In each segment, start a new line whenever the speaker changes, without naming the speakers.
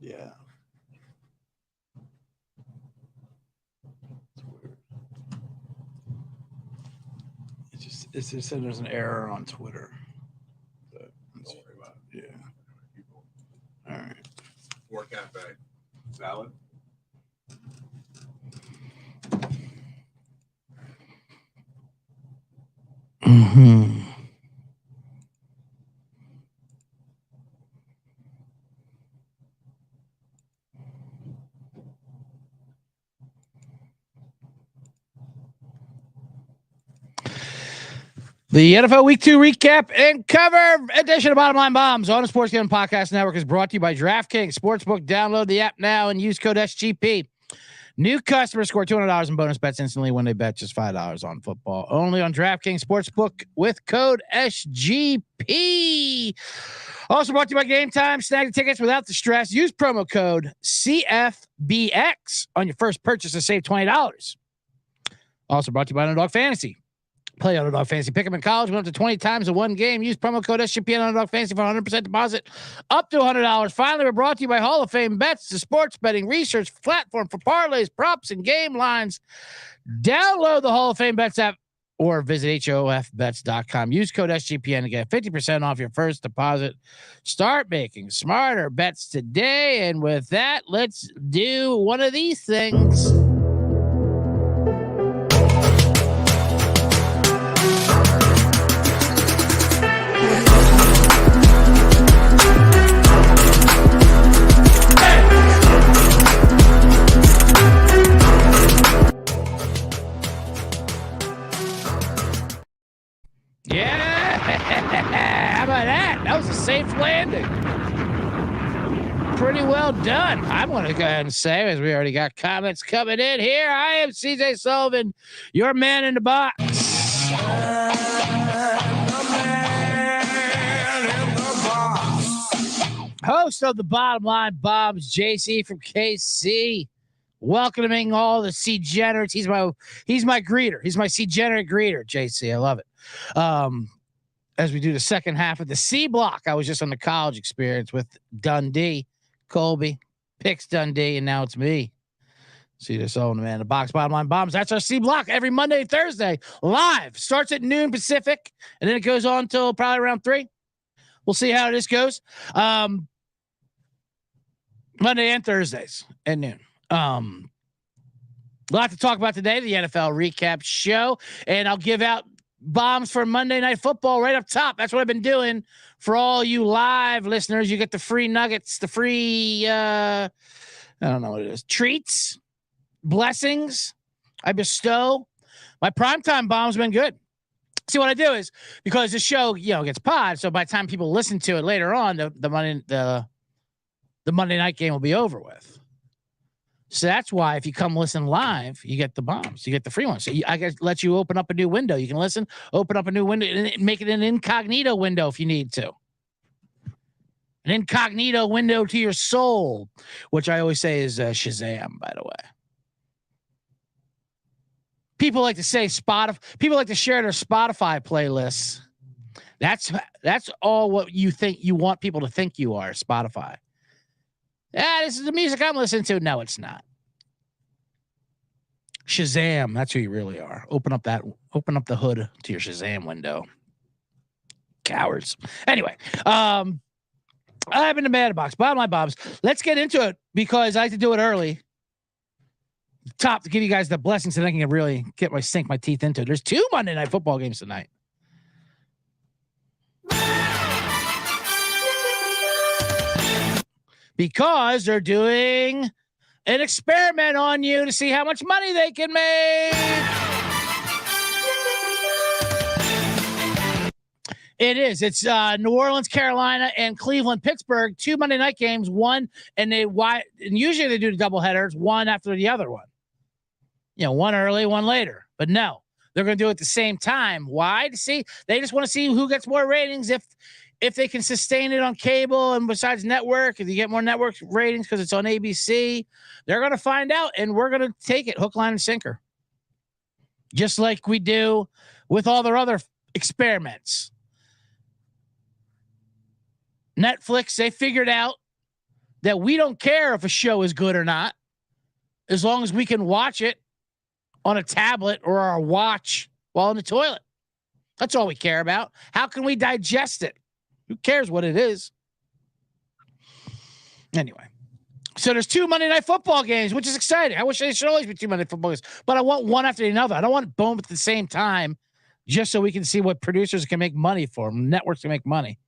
Yeah. It's just said there's an error on Twitter. But
Don't worry about it.
Yeah. All right.
Four cafe. Salad.
Mm-hmm. The NFL Week 2 recap and cover edition of Bottom Line Bombs on the Sports Gambling Podcast Network is brought to you by DraftKings Sportsbook. Download the app now and use code SGP. New customers score $200 in bonus bets instantly when they bet just $5 on football. Only on DraftKings Sportsbook with code SGP. Also brought to you by Game Time. Snag the tickets without the stress. Use promo code CFBX on your first purchase to save $20. Also brought to you by Underdog Fantasy. Play Underdog Fantasy. Pick them in college. Went up to 20 times in one game. Use promo code SGP on Underdog Fantasy for 100% deposit up to $100. Finally, we're brought to you by Hall of Fame Bets, the sports betting research platform for parlays, props, and game lines. Download the Hall of Fame Bets app or visit HOFBets.com. Use code SGPN to get 50% off your first deposit. Start making smarter bets today. And with that, let's do one of these things. Yeah, how about that? That was a safe landing. Pretty well done. I'm going to go ahead and say, as we already got comments coming in here, I am CJ Sullivan, your man in the box. Host of the Bottom Line Bombs, JC from KC. Welcoming all the C-generates. He's my greeter. He's my C-generate greeter, JC. I love it. As we do the second half of the C block, I was just on the college experience with Dundee, Colby, picks Dundee, and now it's me. See this old man, the box Bottom Line Bombs. That's our C block every Monday and Thursday. Live. Starts at noon Pacific, and then it goes on until probably around 3. We'll see how this goes. Monday and Thursdays at noon. A lot to talk about today, the NFL recap show, and I'll give out bombs for Monday Night Football right up top. That's what I've been doing for all you live listeners. You get the free nuggets, the free, I don't know what it is, treats, blessings I bestow. My primetime bombs have been good. See, what I do is, because the show, gets pod, so by the time people listen to it later on, the Monday night game will be over with. So that's why if you come listen live, you get the bombs. You get the free ones. So I guess let you open up a new window. You can listen, open up a new window, and make it an incognito window if you need to. An incognito window to your soul, which I always say is Shazam, by the way. People like to say Spotify. People like to share their Spotify playlists. That's all what you think you want people to think you are, Spotify. This is the music I'm listening to. No, it's not. Shazam. That's who you really are. Open up the hood to your Shazam window. Cowards. Anyway, I've been the man box. Bottom Line Bombs. Let's get into it because I like to do it early. Top to give you guys the blessings so I can really sink my teeth into it. There's 2 Monday Night Football games tonight. Because they're doing an experiment on you to see how much money they can make. It is. It's New Orleans, Carolina, and Cleveland, Pittsburgh. 2 Monday night games. One, and usually they do the double headers, one after the other one. One early, one later. But no, they're going to do it at the same time. Why? They just want to see who gets more ratings. If they can sustain it on cable and besides network, if you get more network ratings because it's on ABC, they're going to find out, and we're going to take it hook, line, and sinker. Just like we do with all their other experiments. Netflix, they figured out that we don't care if a show is good or not, as long as we can watch it on a tablet or our watch while in the toilet. That's all we care about. How can we digest it? Who cares what it is? Anyway, so there's 2 Monday Night Football games, which is exciting. I wish there should always be 2 Monday Night Football games, but I want one after another. I don't want both at the same time, just so we can see what producers can make money for them, networks can make money.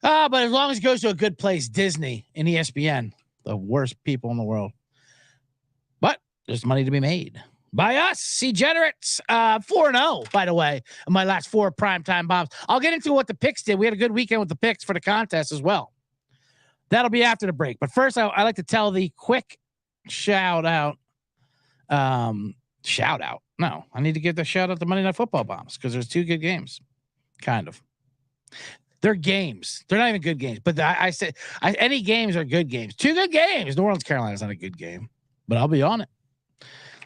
But as long as it goes to a good place, Disney and ESPN, the worst people in the world. But there's money to be made by us, C-Generates. 4-0, by the way, in my last 4 primetime bombs. I'll get into what the picks did. We had a good weekend with the picks for the contest as well. That'll be after the break. But first, I like to tell the quick shout out. Shout out. No, I need to give the shout out to Monday Night Football bombs because there's 2 good games. Kind of. They're games. They're not even good games. But I say any games are good games. 2 good games. New Orleans, Carolina is not a good game, but I'll be on it.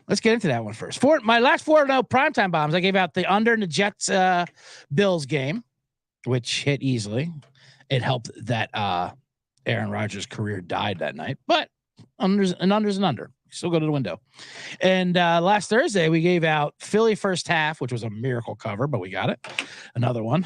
Let's get into that one first. For my last 4-0 primetime bombs, I gave out the under in the Jets Bills game, which hit easily. It helped that Aaron Rodgers' career died that night, but unders and under. Still go to the window. And last Thursday, we gave out Philly first half, which was a miracle cover, but we got it. Another one.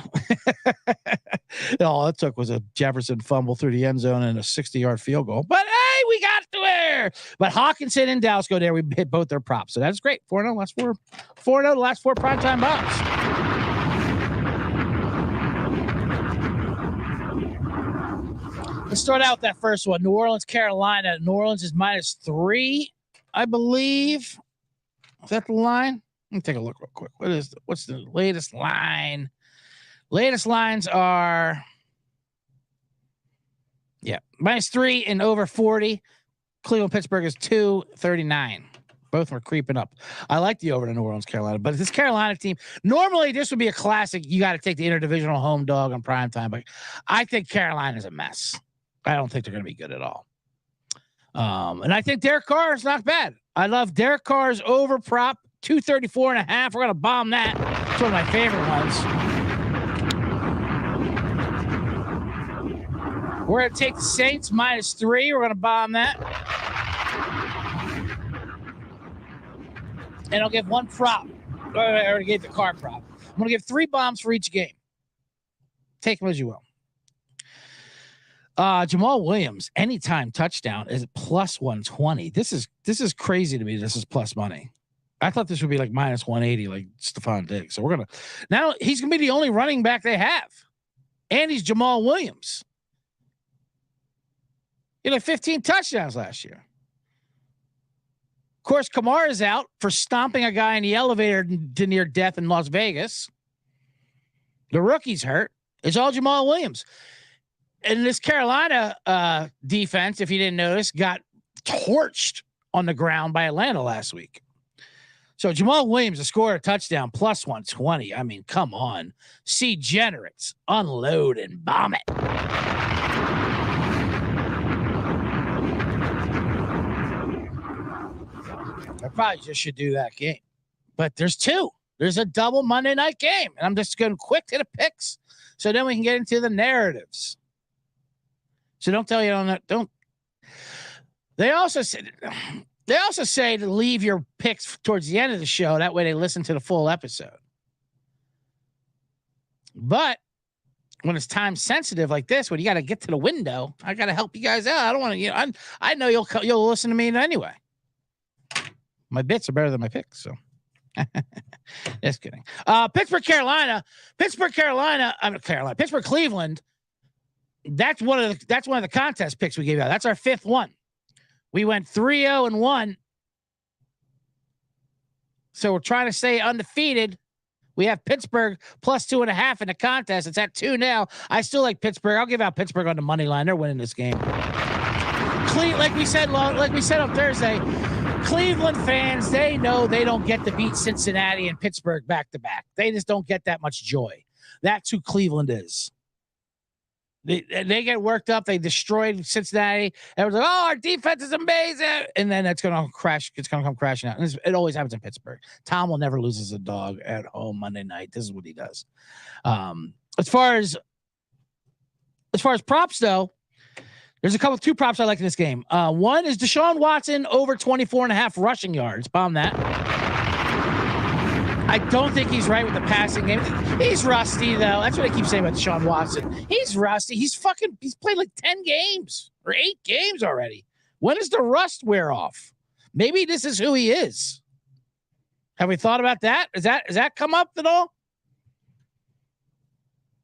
All it took was a Jefferson fumble through the end zone and a 60-yard field goal. But hey, we got to there. But Hawkinson and Dallas go there. We hit both their props. So that's great. 4-0 last 4. 4-0 the last 4 primetime bombs. Let's start out with that first one. New Orleans, Carolina. New Orleans is -3, I believe. Is that the line? Let me take a look real quick. What's the latest line? Latest lines are, -3 and over 40. Cleveland, Pittsburgh is 239. Both were creeping up. I like the over to New Orleans, Carolina, but this Carolina team, normally this would be a classic. You got to take the interdivisional home dog on primetime, but I think Carolina's a mess. I don't think they're going to be good at all. And I think Derek Carr is not bad. I love Derek Carr's over prop, 234.5. We're going to bomb that. It's one of my favorite ones. We're going to take the Saints -3. We're going to bomb that. And I'll give one prop. I already gave the Carr prop. I'm going to give 3 bombs for each game. Take them as you will. Jamal Williams, anytime touchdown is +120. This is crazy to me. This is plus money. I thought this would be like -180, like Stephon Diggs. So now he's gonna be the only running back they have, and he's Jamal Williams. He had 15 touchdowns last year. Of course, Kamara is out for stomping a guy in the elevator to near death in Las Vegas. The rookie's hurt. It's all Jamal Williams. And this Carolina defense, if you didn't notice, got torched on the ground by Atlanta last week. So Jamal Williams to score a touchdown +120. I mean, come on. C-Generates, unload and bomb it. I probably just should do that game. But there's 2. There's a double Monday night game. And I'm just going quick to the picks. So then we can get into the narratives. So don't tell you on that. Don't. They also say to leave your picks towards the end of the show. That way they listen to the full episode. But when it's time sensitive like this, when you got to get to the window, I got to help you guys out. I don't want to. I know you'll listen to me anyway. My bits are better than my picks, so. Just kidding. Pittsburgh, Cleveland. That's one of the contest picks we gave out. That's our 5th one. We went 3-0-1. So we're trying to stay undefeated. We have Pittsburgh +2.5 in the contest. It's at 2 now. I still like Pittsburgh. I'll give out Pittsburgh on the money line. They're winning this game. Like we said on Thursday, Cleveland fans, they know they don't get to beat Cincinnati and Pittsburgh back to back. They just don't get that much joy. That's who Cleveland is. They get worked up. They destroyed Cincinnati. Everyone's like, "Oh, our defense is amazing," and then it's going to crash. It's going to come crashing out. And it always happens in Pittsburgh. Tom will never lose as a dog at home Monday night. This is what he does. As far as props though, There's two props I like in this game. One is Deshaun Watson over 24.5 rushing yards. Bomb that. I don't think he's right with the passing game. He's rusty, though. That's what I keep saying about Deshaun Watson. He's rusty. He's played like 10 games or 8 games already. When does the rust wear off? Maybe this is who he is. Have we thought about that? Has that come up at all?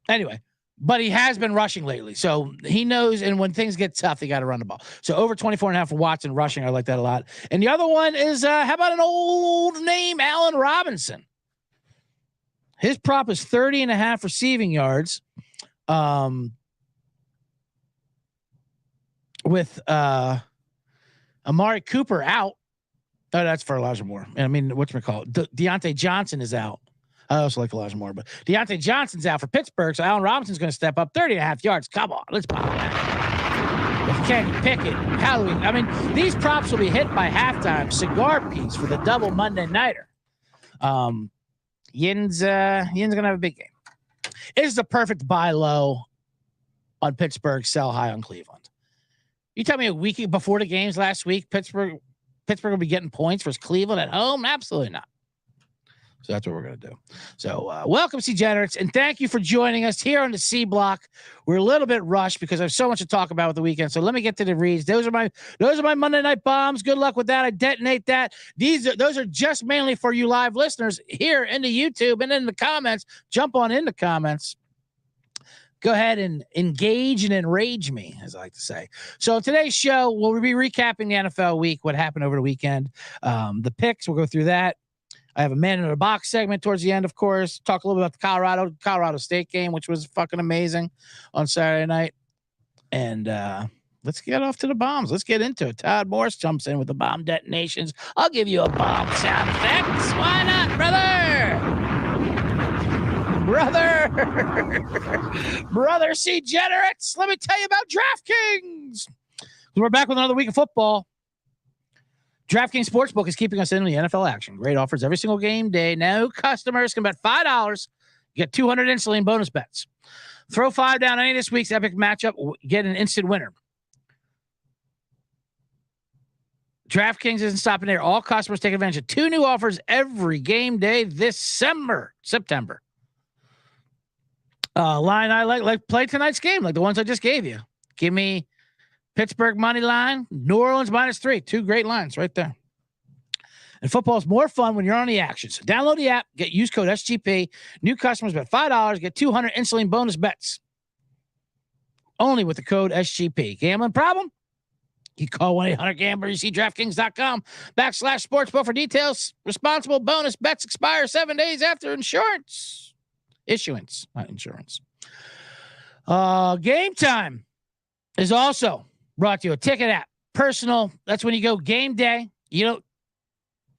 Anyway, but he has been rushing lately. So he knows, and when things get tough, they got to run the ball. So over 24.5 for Watson rushing. I like that a lot. And the other one is, how about an old name, Allen Robinson? His prop is 30.5 receiving yards. With Amari Cooper out. Oh, that's for Elijah Moore. I mean, whatchamacallit? Deontay Johnson is out. I also like Elijah Moore, but Deontay Johnson's out for Pittsburgh, so Allen Robinson's going to step up 30.5 yards. Come on, let's pop that. If Kenny Pickett, Halloween. I mean, these props will be hit by halftime. Cigar piece for the double Monday nighter. Yin's going to have a big game. It is the perfect buy low on Pittsburgh, sell high on Cleveland. You tell me a week before the games last week, Pittsburgh will be getting points versus Cleveland at home? Absolutely not. So that's what we're going to do. So welcome, C-Generates, and thank you for joining us here on the C Block. We're a little bit rushed because I have so much to talk about with the weekend. So let me get to the reads. Those are my Monday night bombs. Good luck with that. I detonate that. Those are just mainly for you live listeners here in the YouTube and in the comments. Jump on in the comments. Go ahead and engage and enrage me, as I like to say. So today's show, we'll be recapping the NFL week, what happened over the weekend. The picks, we'll go through that. I have a man in the box segment towards the end, of course. Talk a little bit about the Colorado State game, which was fucking amazing on Saturday night. And let's get off to the bombs. Let's get into it. Todd Morris jumps in with the bomb detonations. I'll give you a bomb sound effects. Why not, brother C-Generates. Let me tell you about DraftKings. We're back with another week of football. DraftKings Sportsbook is keeping us in the NFL action. Great offers every single game day. New customers can bet $5. You get 200 instantly in bonus bets. Throw 5 down any of this week's epic matchup. Get an instant winner. DraftKings isn't stopping there. All customers take advantage of 2 new offers every game day this September. Line I like play tonight's game, like the ones I just gave you. Give me Pittsburgh money line, New Orleans -3. 2 great lines right there. And football is more fun when you're on the action. So download the app, use code SGP. New customers bet $5, get 200 instantly in bonus bets. Only with the code SGP. Gambling problem? You call 1-800-GAMBLER. You see DraftKings.com/sportsbook for details. Responsible bonus bets expire 7 days after issuance, not insurance. Game Time is also brought to you. A ticket app. Personal. That's when you go game day. You don't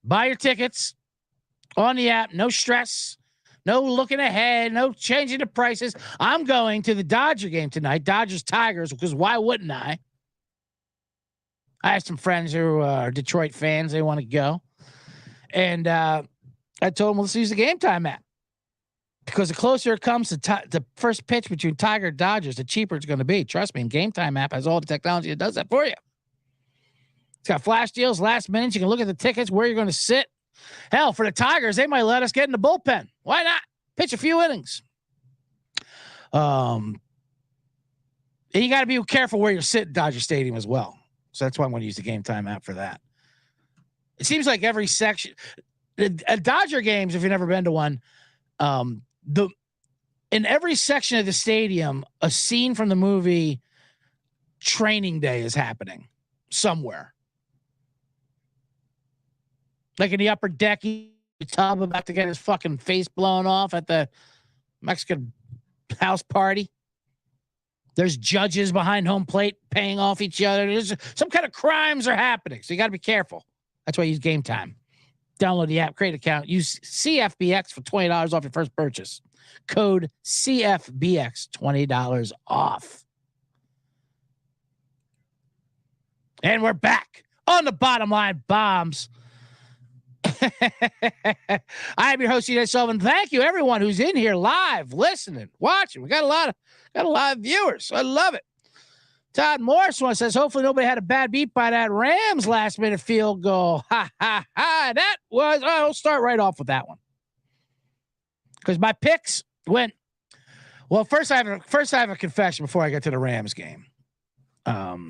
buy your tickets on the app. No stress. No looking ahead. No changing the prices. I'm going to the Dodger game tonight. Dodgers Tigers, because why wouldn't I? I have some friends who are Detroit fans. They want to go. And I told them, let's use the Game Time app. Because the closer it comes to the first pitch between Tiger and Dodgers, the cheaper it's going to be. Trust me, and Game Time app has all the technology that does that for you. It's got flash deals, last minute. You can look at the tickets, where you're going to sit. Hell, for the Tigers, they might let us get in the bullpen. Why not? Pitch a few innings. And you got to be careful where you sit at Dodger Stadium as well. So that's why I'm going to use the Game Time app for that. It seems like every section at Dodger games, if you've never been to one, in every section of the stadium, a scene from the movie Training Day is happening somewhere. Like in the upper deck, the tub about to get his fucking face blown off at the Mexican house party. There's judges behind home plate paying off each other. There's some kind of crimes are happening. So you got to be careful. That's why I use Game Time. Download the app, create an account, use CFBX for $20 off your first purchase. Code CFBX, $20 off. And we're back on the bottom line bombs. I am your host, Sullivan. Thank you, everyone who's in here live, listening, watching. We got a lot of viewers. I love it. Todd Morris one says, hopefully nobody had a bad beat by that Rams last-minute field goal. Ha, ha, ha. That was, I'll start right off with that one. Because my picks went, well, first I have a confession before I get to the Rams game.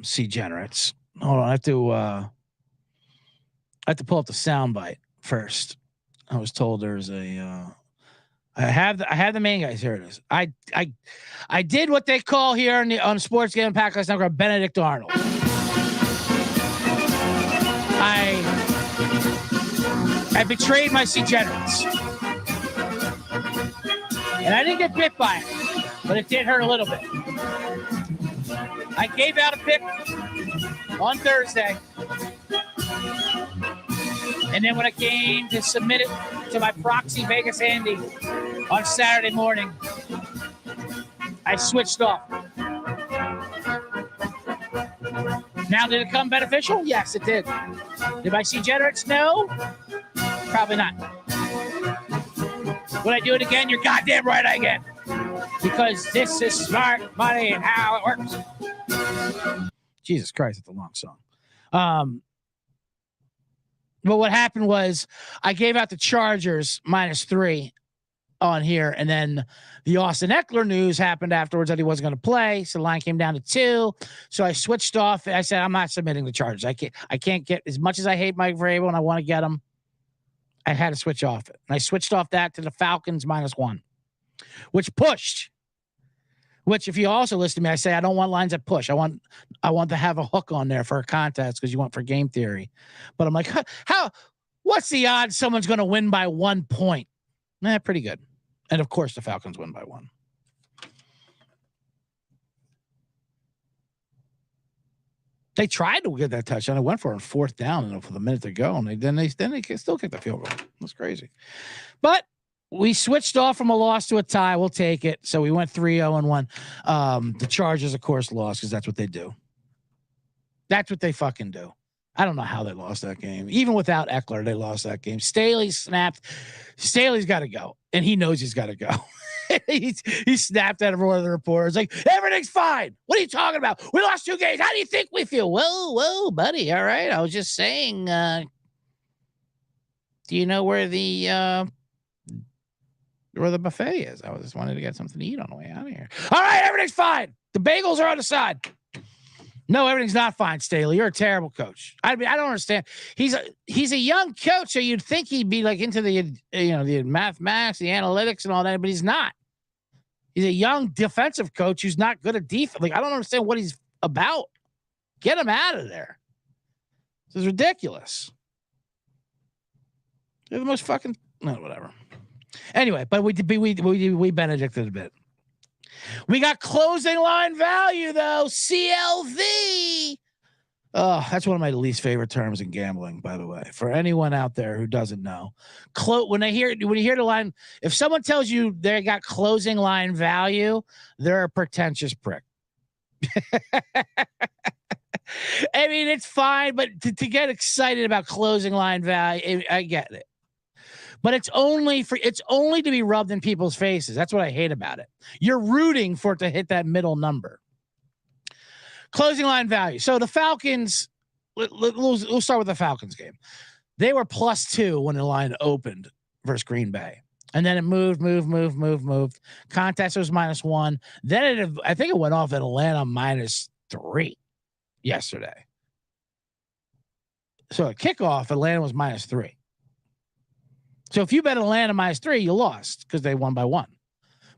Generates. Hold on, I have to pull up the soundbite first. I was told there's a I have the main guys. Here it is. I did what they call here on Sports Game Pack last night, Benedict Arnold. I betrayed my degenerates. And I didn't get bit by it, but it did hurt a little bit. I gave out a pick on Thursday. And then when I came to submit it to my proxy Vegas Andy on Saturday morning, I switched off. Now, did it come beneficial? Yes, it did. Did I see generates? No. Probably not. Would I do it again? You're goddamn right I can. Because this is smart money and how it works. Jesus Christ, it's a long song. But what happened was I gave out the Chargers -3 on here, and then the Austin Eckler news happened afterwards that he wasn't going to play, so the line came down to 2. So I switched off. I said, I'm not submitting the Chargers. I can't get, as much as I hate Mike Vrabel and I want to get him, I had to switch off it. And I switched off that to the Falcons -1, which pushed. Which, if you also listen to me, I say I don't want lines that push. I want to have a hook on there for a contest because you want for game theory. But I'm like, what's the odds someone's going to win by 1 point? Pretty good. And of course, the Falcons win by 1. They tried to get that touchdown. I went for it on 4th down with a minute to go, and then they still kicked the field goal. That's crazy. But we switched off from a loss to a tie. We'll take it. So we went 3-0-1. The Chargers, of course, lost because that's what they do. That's what they fucking do. I don't know how they lost that game. Even without Eckler, they lost that game. Staley snapped. Staley's got to go, and he knows he's got to go. he snapped at every one of the reporters like, everything's fine. What are you talking about? We lost 2 games. How do you think we feel? Whoa, buddy. All right. I was just saying, do you know where the buffet is? I was just wanted to get something to eat on the way out of here. All right, everything's fine. The bagels are on the side. No, everything's not fine, Staley. You're a terrible coach. I mean, I don't understand. He's a young coach, so you'd think he'd be like into the the mathematics, the analytics, and all that, but he's not. He's a young defensive coach who's not good at defense. Like, I don't understand what he's about. Get him out of there. This is ridiculous. They're the most fucking whatever. Anyway, but we benedicted a bit. We got closing line value though. CLV. Oh, that's one of my least favorite terms in gambling, by the way. For anyone out there who doesn't know, when you hear the line, if someone tells you they got closing line value, they're a pretentious prick. I mean, it's fine, but to get excited about closing line value, I get it. But it's only to be rubbed in people's faces. That's what I hate about it. You're rooting for it to hit that middle number. Closing line value. So the Falcons, we'll start with the Falcons game. They were +2 when the line opened versus Green Bay. And then it moved. Contest was -1. Then I think it went off at Atlanta -3 yesterday. So at kickoff, Atlanta was -3. So if you bet Atlanta -3, you lost because they won by 1.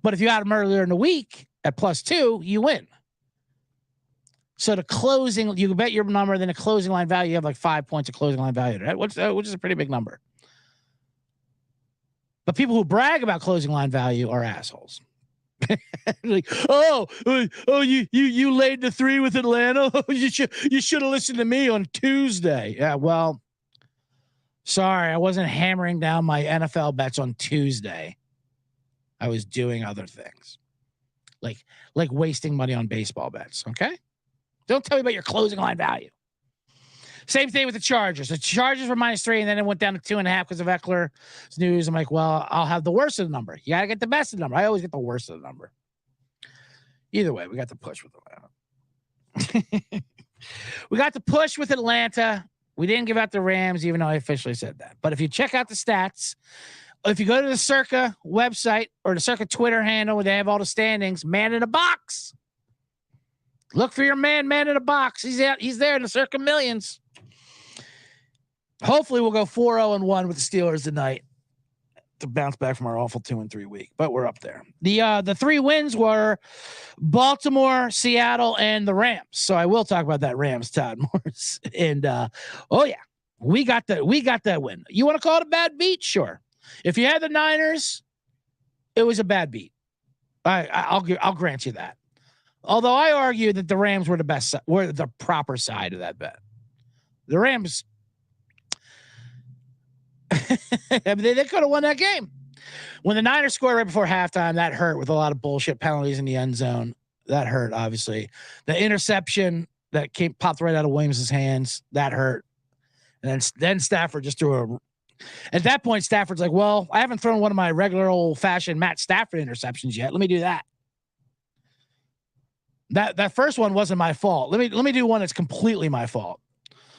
But if you had them earlier in the week at +2, you win. So the closing, you bet your number, then the closing line value, you have like 5 points of closing line value, right? Which is a pretty big number. But people who brag about closing line value are assholes. Like, you laid the 3 with Atlanta. You should have listened to me on Tuesday. Yeah, well. Sorry, I wasn't hammering down my NFL bets on Tuesday. I was doing other things. Like wasting money on baseball bets, okay? Don't tell me about your closing line value. Same thing with the Chargers. The Chargers were -3, and then it went down to 2.5 because of Eckler's news. I'm like, well, I'll have the worst of the number. You got to get the best of the number. I always get the worst of the number. Either way, we got the push with Atlanta. We got the push with Atlanta. We didn't give out the Rams, even though I officially said that. But if you check out the stats, if you go to the Circa website or the Circa Twitter handle where they have all the standings, man in a box. Look for your man in a box. He's there in the Circa millions. Hopefully we'll go 4-0-1 with the Steelers tonight to bounce back from our awful 2-3 week, but we're up there. The 3 wins were Baltimore, Seattle, and the Rams. So I will talk about that Rams, Todd Morris. And oh yeah, we got that win. You want to call it a bad beat? Sure. If you had the Niners, it was a bad beat. I'll grant you that. Although I argue that the Rams were the proper side of that bet. The Rams, I mean, they could have won that game. When the Niners scored right before halftime, that hurt with a lot of bullshit penalties in the end zone. That hurt, obviously. The interception that popped right out of Williams' hands, that hurt. And then Stafford just threw at that point, Stafford's like, well, I haven't thrown one of my regular old-fashioned Matt Stafford interceptions yet. Let me do that. That first one wasn't my fault. Let me do one that's completely my fault.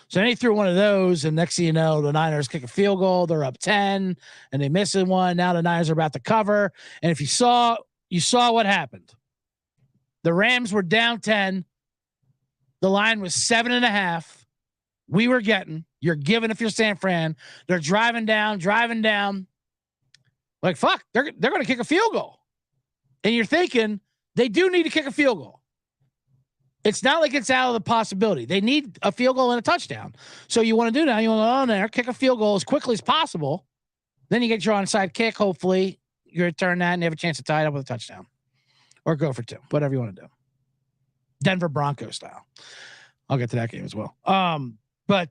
So then he threw one of those, and next thing you know, the Niners kick a field goal. They're up 10, and they miss one. Now the Niners are about to cover. And if you saw what happened. The Rams were down 10. The line was 7.5. We were getting. You're giving if you're San Fran. They're driving down. Like, fuck, they're going to kick a field goal. And you're thinking they do need to kick a field goal. It's not like it's out of the possibility. They need a field goal and a touchdown. So you want to do that. You want to go on there, kick a field goal as quickly as possible. Then you get your onside kick. Hopefully you return that and you have a chance to tie it up with a touchdown or go for 2, whatever you want to do. Denver Broncos style. I'll get to that game as well. But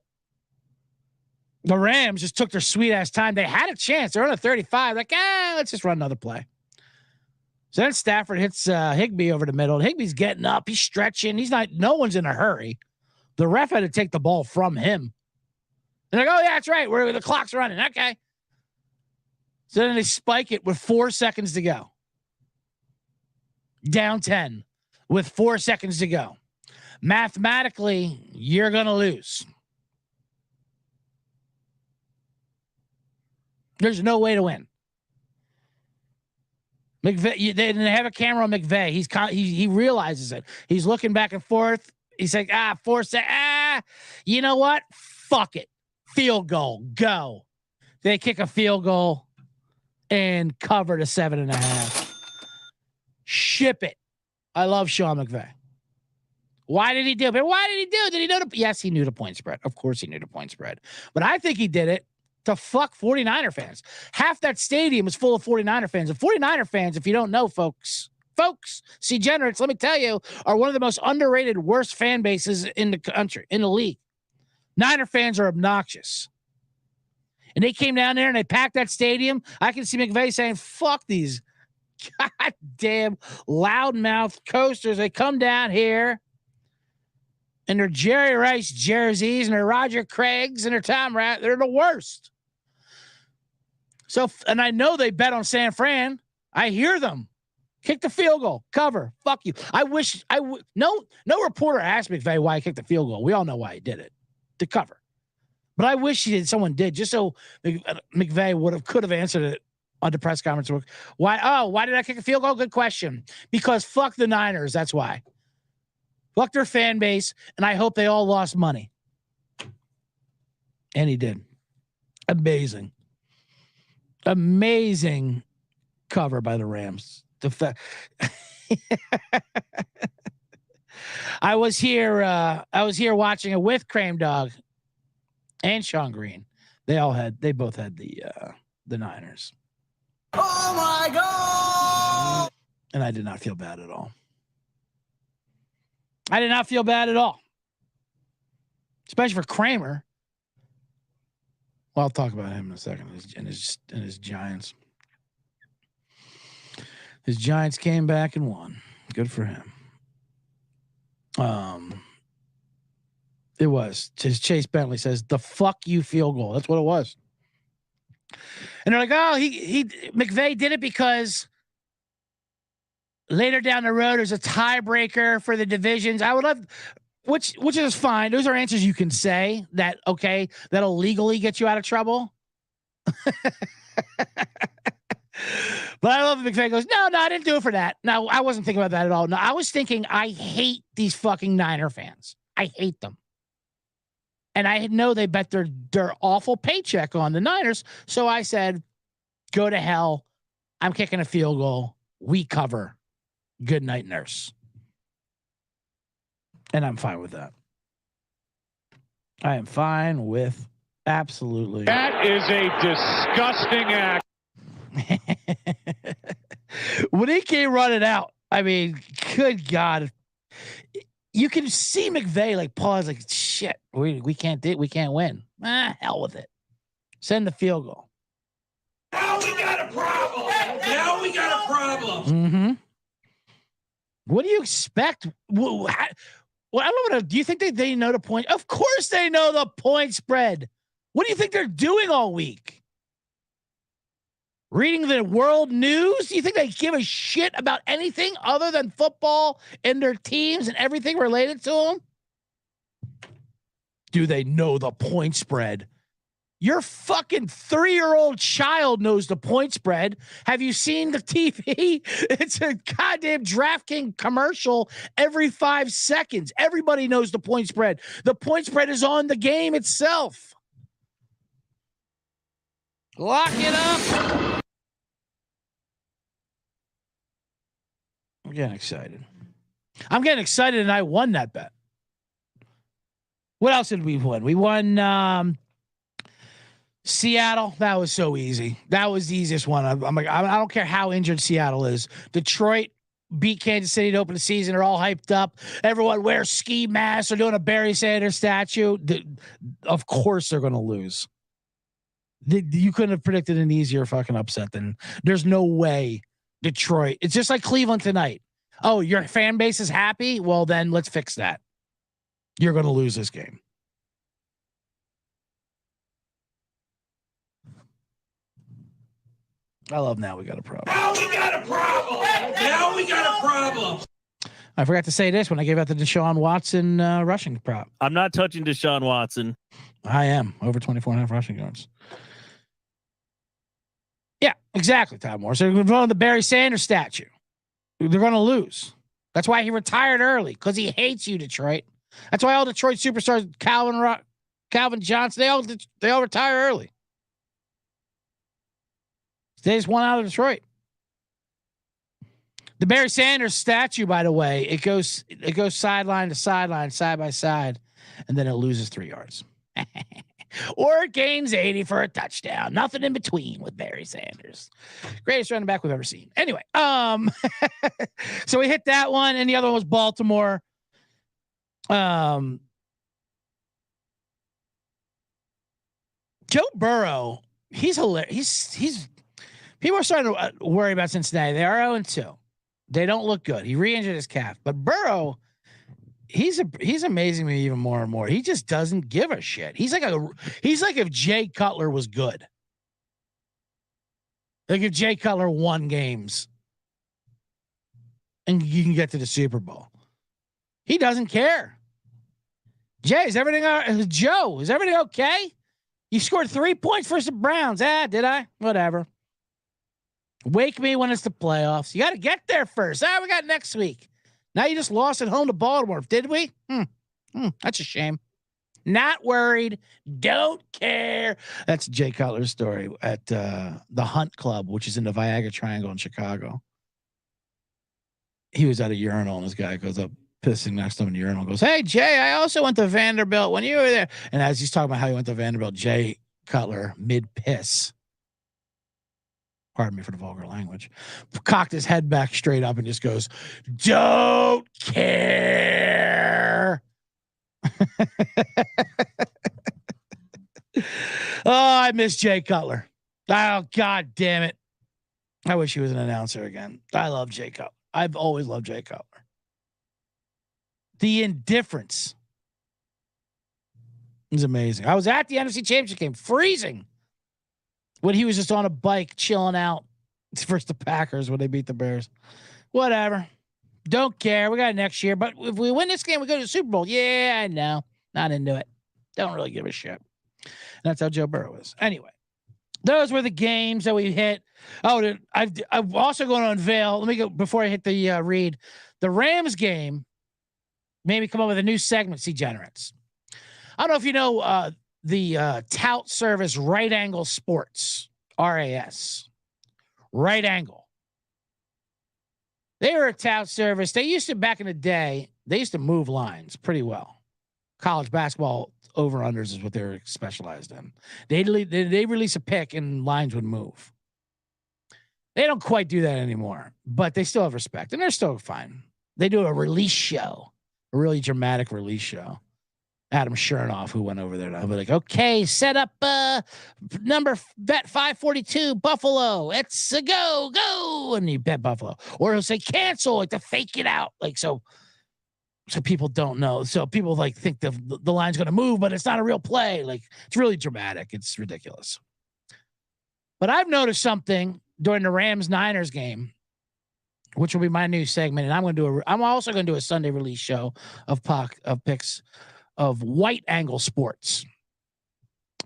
the Rams just took their sweet ass time. They had a chance. They're on a 35. Like, let's just run another play. So then Stafford hits Higbee over the middle. Higbee's getting up. He's stretching. No one's in a hurry. The ref had to take the ball from him. And they're like, oh, yeah, that's right. The clock's running. Okay. So then they spike it with 4 seconds to go. Down 10 with 4 seconds to go. Mathematically, you're going to lose. There's no way to win. McVay, they have a camera on McVay. He realizes it. He's looking back and forth. He's like, 4 seconds. You know what? Fuck it. Field goal. Go. They kick a field goal and cover to 7.5. Ship it. I love Sean McVay. Why did he do it? But why did he do it? Did he know yes, he knew the point spread. Of course he knew the point spread. But I think he did it to fuck 49er fans. Half that stadium is full of 49er fans. And 49er fans, if you don't know, folks, degenerates, let me tell you, are one of the most underrated, worst fan bases in the country, in the league. Niner fans are obnoxious. And they came down there and they packed that stadium. I can see McVay saying, fuck these goddamn loudmouth coasters. They come down here and their Jerry Rice jerseys and their Roger Craigs and their Tom Rat. They're the worst. So, and I know they bet on San Fran. I hear them. Kick the field goal. Cover. Fuck you. I wish no reporter asked McVay why he kicked the field goal. We all know why he did it. To cover. But I wish someone did, just so McVay could have answered it on the press conference. Why did I kick a field goal? Good question. Because fuck the Niners. That's why. Fuck their fan base, and I hope they all lost money. And he did. Amazing cover by the Rams. I was here watching it with Crame Dog and Sean Green. They both had the Niners.
Oh my God!
And I did not feel bad at all. I did not feel bad at all. Especially for Kramer. Well, I'll talk about him in a second. And his Giants. His Giants came back and won. Good for him. It was. Chase Bentley says, the fuck you field goal. That's what it was. And they're like, oh, he McVay did it because Later down the road, there's a tiebreaker for the divisions. I would love, which is fine. Those are answers you can say that, okay, that'll legally get you out of trouble. But I love the McVay goes, no, I didn't do it for that. No, I wasn't thinking about that at all. No, I was thinking I hate these fucking Niner fans. I hate them. And I know they bet their awful paycheck on the Niners. So I said, go to hell. I'm kicking a field goal. We cover. Good night, nurse. And I'm fine with that. I am fine with absolutely.
That is a disgusting act.
When he came running out, I mean, good God. You can see McVay like pause, like, shit, we can't win. Hell with it. Send the field goal.
Now we got a problem. Now we got a problem.
Mm-hmm. What do you expect? Well, I don't know. Do you think they know the point? Of course they know the point spread. What do you think they're doing all week? Reading the world news? Do you think they give a shit about anything other than football and their teams and everything related to them? Do they know the point spread? Your fucking 3-year-old child knows the point spread. Have you seen the TV? It's a goddamn DraftKings commercial every 5 seconds. Everybody knows the point spread. The point spread is on the game itself. Lock it up. I'm getting excited. And I won that bet. What else did we win? We won Seattle. That was so easy. That was the easiest one. I'm like, I don't care how injured Seattle is. Detroit beat Kansas City to open the season. They're all hyped up. Everyone wears ski masks. They're doing a Barry Sanders statue. Of course they're going to lose. You couldn't have predicted an easier fucking upset than. There's no way Detroit. It's just like Cleveland tonight. Oh, your fan base is happy? Well, then let's fix that. You're going to lose this game. I love now we got a problem.
Now we got a problem. Now we got a problem.
I forgot to say this when I gave out the Deshaun Watson rushing prop.
I'm not touching Deshaun Watson.
I am over 24.5 rushing yards. Yeah, exactly, Todd Moore. So they're going to vote on the Barry Sanders statue. They're going to lose. That's why he retired early, because he hates you, Detroit. That's why all Detroit superstars, Calvin Johnson, they all retire early. They just won out of Detroit. The Barry Sanders statue, by the way, it goes sideline to sideline, side by side, and then it loses 3 yards. Or it gains 80 for a touchdown. Nothing in between with Barry Sanders. Greatest running back we've ever seen. Anyway, so we hit that one, and the other one was Baltimore. Joe Burrow, he's hilarious. He's people are starting to worry about Cincinnati. They are 0-2. They don't look good. He re-injured his calf, but Burrow, he's amazing me even more and more. He just doesn't give a shit. He's like if Jay Cutler was good. Like if Jay Cutler won games and you can get to the Super Bowl. He doesn't care. Jay, is everything Joe, is everything okay? You scored 3 points versus the Browns. Did I? Whatever. Wake me when it's the playoffs. You got to get there first. We got next week. Now you just lost at home to Baltimore. Did we? That's a shame. Not worried. Don't care. That's Jay Cutler's story at the Hunt Club, which is in the Viagra Triangle in Chicago. He was at a urinal, and this guy goes up, pissing next to him in the urinal, goes, "Hey, Jay, I also went to Vanderbilt when you were there." And as he's talking about how he went to Vanderbilt, Jay Cutler, mid-piss, pardon me for the vulgar language, cocked his head back straight up and just goes, "Don't care." Oh, I miss Jay Cutler. Oh, God damn it. I wish he was an announcer again. I love Jay Cutler. I've always loved Jay Cutler. The indifference is amazing. I was at the NFC Championship game, freezing, when he was just on a bike chilling out versus the Packers when they beat the Bears. Whatever. Don't care. We got it next year. But if we win this game, we go to the Super Bowl. Yeah, I know. Not into it. Don't really give a shit. That's how Joe Burrow is. Anyway, those were the games that we hit. Oh, I'm also going to unveil. Let me go before I hit the read. The Rams game maybe come up with a new segment, Degenerates. I don't know if you know the tout service Right Angle Sports, RAS. Right Angle. They were a tout service. They used to, back in the day, they used to move lines pretty well. College basketball over-unders is what they were specialized in. They release a pick and lines would move. They don't quite do that anymore, but they still have respect, and they're still fine. They do a release show, a really dramatic release show. Adam Chernoff, who went over there, I'll be like, okay, set up number bet 542 Buffalo. It's a go, and you bet Buffalo. Or he'll say cancel, like to fake it out, like so people don't know. So people like think the line's going to move, but it's not a real play. Like it's really dramatic. It's ridiculous. But I've noticed something during the Rams-Niners game, which will be my new segment, and I'm also going to do a Sunday release show of picks of White Angle Sports.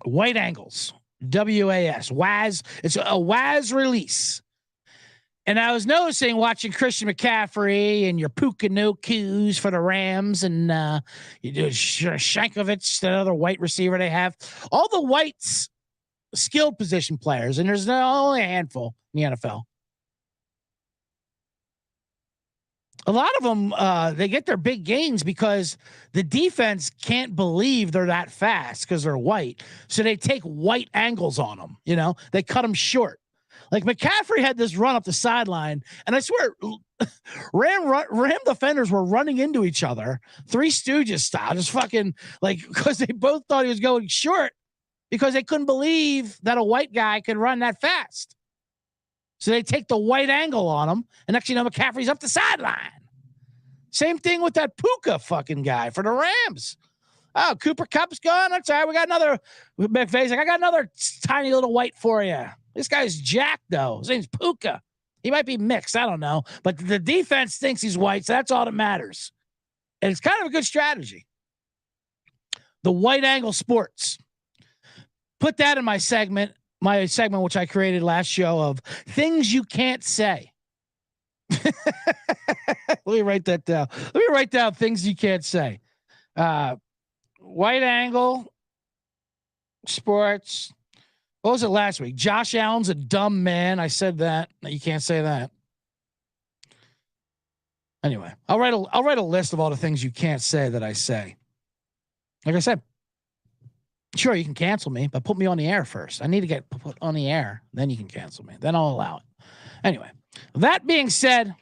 White Angles, WAS, WAS. It's a WAS release. And I was noticing watching Christian McCaffrey and your Puka Nokus for the Rams and you do Shankovich, the other white receiver they have. All the whites, skilled position players, and there's only a handful in the NFL. A lot of them, they get their big gains because the defense can't believe they're that fast because they're white. So they take white angles on them. You know, they cut them short. Like McCaffrey had this run up the sideline, and I swear, Ram defenders were running into each other, Three Stooges style, just fucking like because they both thought he was going short because they couldn't believe that a white guy could run that fast. So they take the white angle on him, and next you know, McCaffrey's up the sideline. Same thing with that Puka fucking guy for the Rams. Oh, Cooper Kupp's gone. That's all right. We got another. McVay's like, I got another tiny little white for you. This guy's jacked, though. His name's Puka. He might be mixed. I don't know. But the defense thinks he's white, so that's all that matters. And it's kind of a good strategy. The White Angle Sports. Put that in my segment, which I created last show of things you can't say. Let me write that down. Let me write down things you can't say. White Angle Sports. What was it last week? Josh Allen's a dumb man. I said that. You can't say that. Anyway, I'll write a list of all the things you can't say that I say. Like I said, sure, you can cancel me, but put me on the air first. I need to get put on the air. Then you can cancel me. Then I'll allow it. Anyway, that being said,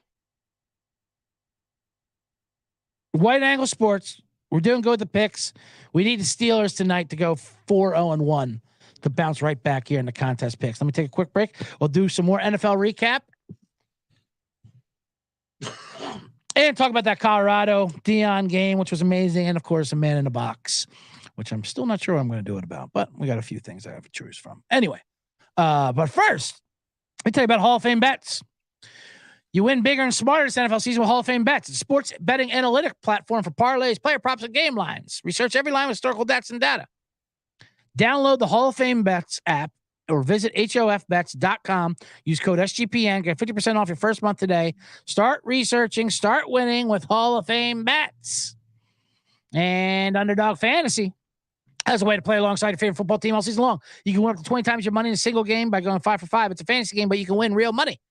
White Angle Sports, we're doing good with the picks. We need the Steelers tonight to go 4-0-1 to bounce right back here in the contest picks. Let me take a quick break. We'll do some more NFL recap and talk about that Colorado Dion game, which was amazing. And of course, a man in a box, which I'm still not sure what I'm going to do it about, but we got a few things I have to choose from. Anyway, but first, let me tell you about Hall of Fame Bets. You win bigger and smarter this NFL season with Hall of Fame Bets. It's a sports betting analytic platform for parlays, player props, and game lines. Research every line with historical stats and data. Download the Hall of Fame Bets app or visit hofbets.com. Use code SGPN. Get 50% off your first month today. Start researching. Start winning with Hall of Fame Bets. And Underdog Fantasy has a way to play alongside your favorite football team all season long. You can win up to 20 times your money in a single game by going 5 for 5. It's a fantasy game, but you can win real money.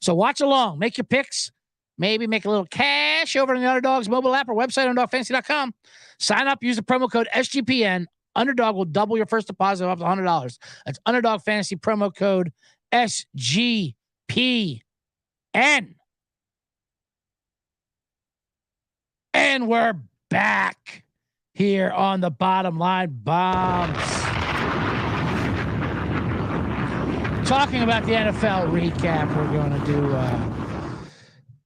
So watch along. Make your picks. Maybe make a little cash over on the Underdog's mobile app or website, underdogfantasy.com. Sign up. Use the promo code SGPN. Underdog will double your first deposit up to $100. That's Underdog Fantasy promo code SGPN. And we're back here on the Bottom Line Bombs. Talking about the NFL recap, we're going to do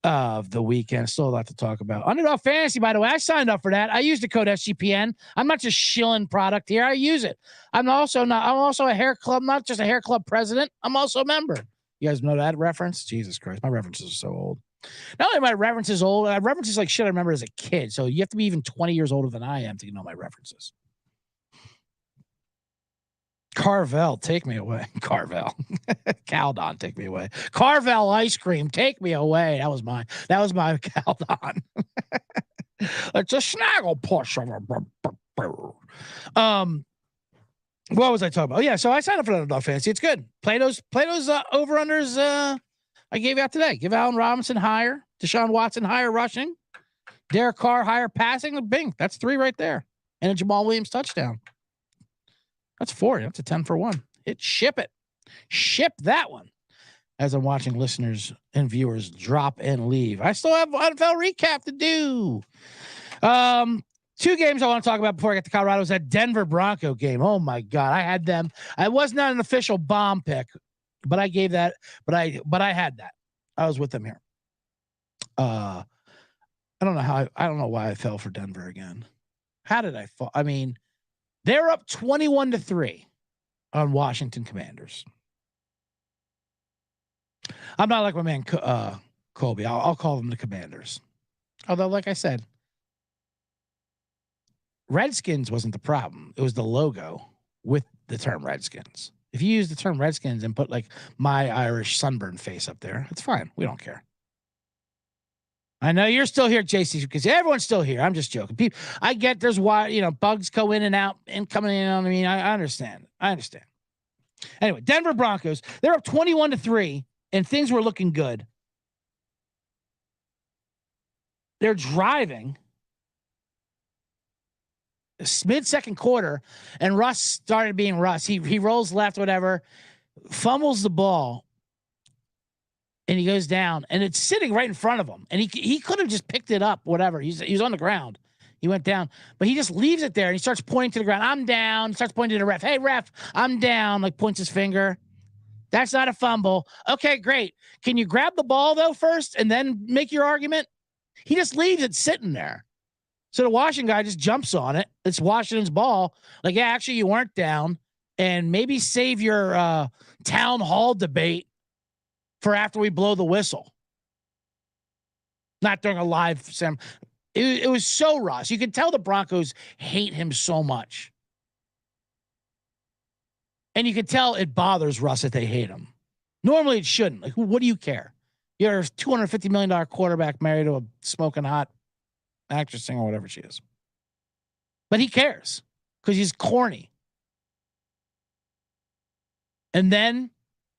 of the weekend. Still a lot to talk about. Underdog Fantasy, by the way, I signed up for that. I used the code SGPN. I'm not just shilling product here. I use it. I'm also a hair club, not just a hair club president. I'm also a member. You guys know that reference? Jesus Christ, my references are so old. Not only my references old, references like shit I remember as a kid. So you have to be even 20 years older than I am to know my references. Carvel, take me away. Carvel. Caldon, take me away. Carvel ice cream, take me away. That was my Caldon. It's a snaggle push. What was I talking about? Oh, yeah. So I signed up for Underdog Fantasy. It's good. Play those over-unders I gave out today. Give Allen Robinson higher. Deshaun Watson higher rushing. Derek Carr higher passing. Bing. That's 3 right there. And a Jamal Williams touchdown. That's 4. That's a 10 for 1. Ship it. Ship that one. As I'm watching listeners and viewers drop and leave. I still have NFL recap to do. 2 games I want to talk about before I get to Colorado was that Denver Bronco game. Oh my God. I had them. I was not an official bomb pick, but I gave that, but I had that. I was with them here. I don't know why I fell for Denver again. How did I fall? I mean, they're up 21-3 on Washington Commanders. I'm not like my man Colby. I'll call them the Commanders. Although, like I said, Redskins wasn't the problem. It was the logo with the term Redskins. If you use the term Redskins and put like my Irish sunburn face up there, it's fine. We don't care. I know you're still here, JC, because everyone's still here. I'm just joking. People, I get there's why, bugs go in and out and coming in. I mean, I understand. Anyway, Denver Broncos, they're up 21-3 and things were looking good. They're driving mid-second quarter, and Russ started being Russ. He rolls left, whatever, fumbles the ball, and he goes down, and it's sitting right in front of him. And he could have just picked it up, whatever. He was on the ground. He went down, but he just leaves it there, and he starts pointing to the ground. I'm down. He starts pointing to the ref. Hey, ref, I'm down. Like points his finger. That's not a fumble. Okay, great. Can you grab the ball though first, and then make your argument? He just leaves it sitting there. So the Washington guy just jumps on it. It's Washington's ball. Like, yeah, actually, you weren't down, and maybe save your town hall debate for after we blow the whistle. Not during a live sim. It was so Ross. You can tell the Broncos hate him so much. And you can tell it bothers Russ that they hate him. Normally it shouldn't. Like, what do you care? You're a $250 million quarterback married to a smoking hot actress, singer, whatever she is. But he cares because he's corny. And then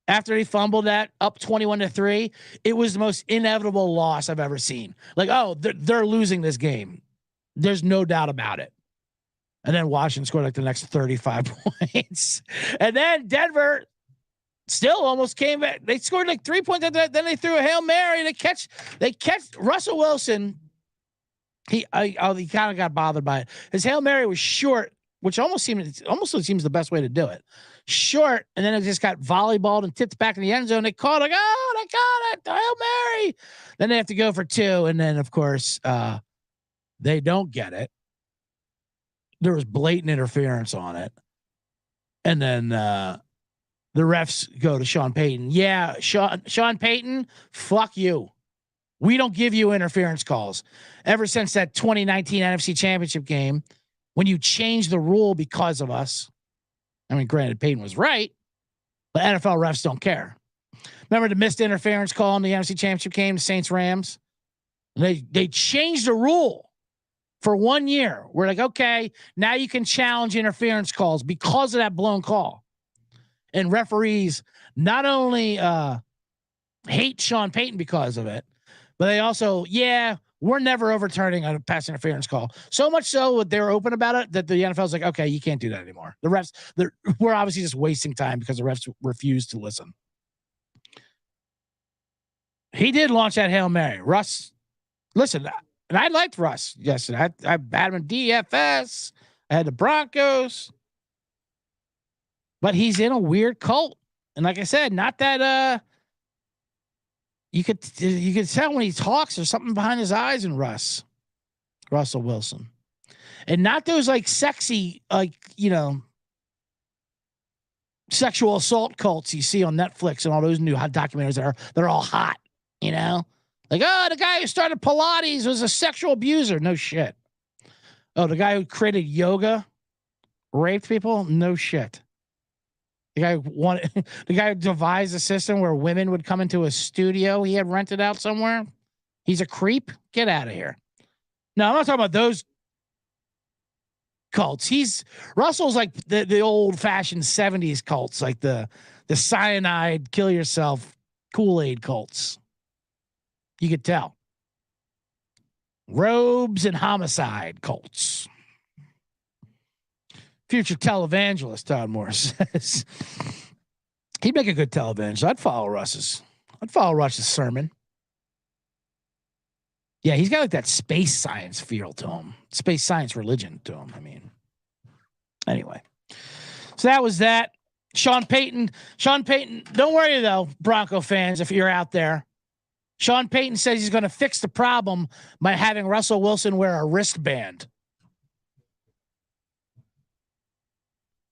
after he fumbled that up 21-3, it was the most inevitable loss I've ever seen. Like, oh, they're losing this game. There's no doubt about it. And then Washington scored like the next 35 points. And then Denver still almost came back. They scored like 3 points after that. Then they threw a Hail Mary. They catch Russell Wilson. He kind of got bothered by it. His Hail Mary was short, which almost seems the best way to do it. Short, and then it just got volleyballed and tipped back in the end zone. They called like, oh, they got it, the Hail Mary. Then they have to go for 2, and then of course they don't get it. There was blatant interference on it, and then the refs go to Sean Payton. Yeah, Sean Payton, fuck you. We don't give you interference calls. Ever since that 2019 NFC Championship game, when you changed the rule because of us. I mean, granted, Payton was right, but NFL refs don't care. Remember the missed interference call in the NFC Championship game, the Saints-Rams? They changed the rule for 1 year. We're like, okay, now you can challenge interference calls because of that blown call. And referees not only hate Sean Payton because of it, but they also, we're never overturning a pass interference call. So much so that they were open about it that the NFL's like, okay, you can't do that anymore. The refs, we're obviously just wasting time because the refs refuse to listen. He did launch that Hail Mary. Russ, listen, and I liked Russ yesterday. I had him in DFS. I had the Broncos. But he's in a weird cult. And like I said, not that you could tell when he talks there's something behind his eyes in Russell Wilson. And not those like sexy, sexual assault cults you see on Netflix and all those new hot documentaries that are all hot, Like, oh, the guy who started Pilates was a sexual abuser. No shit. Oh, the guy who created yoga raped people? No shit. The guy the guy who devised a system where women would come into a studio he had rented out somewhere. He's a creep. Get out of here. No, I'm not talking about those cults. Russell's like the old fashioned 70s cults, like the cyanide, kill yourself, Kool-Aid cults. You could tell. Robes and homicide cults. Future televangelist, Todd Morris says. He'd make a good televangelist. I'd follow Russ's sermon. Yeah, he's got like that space science feel to him. Space science religion to him. I mean, anyway. So that was that. Sean Payton, don't worry though, Bronco fans, if you're out there. Sean Payton says he's going to fix the problem by having Russell Wilson wear a wristband.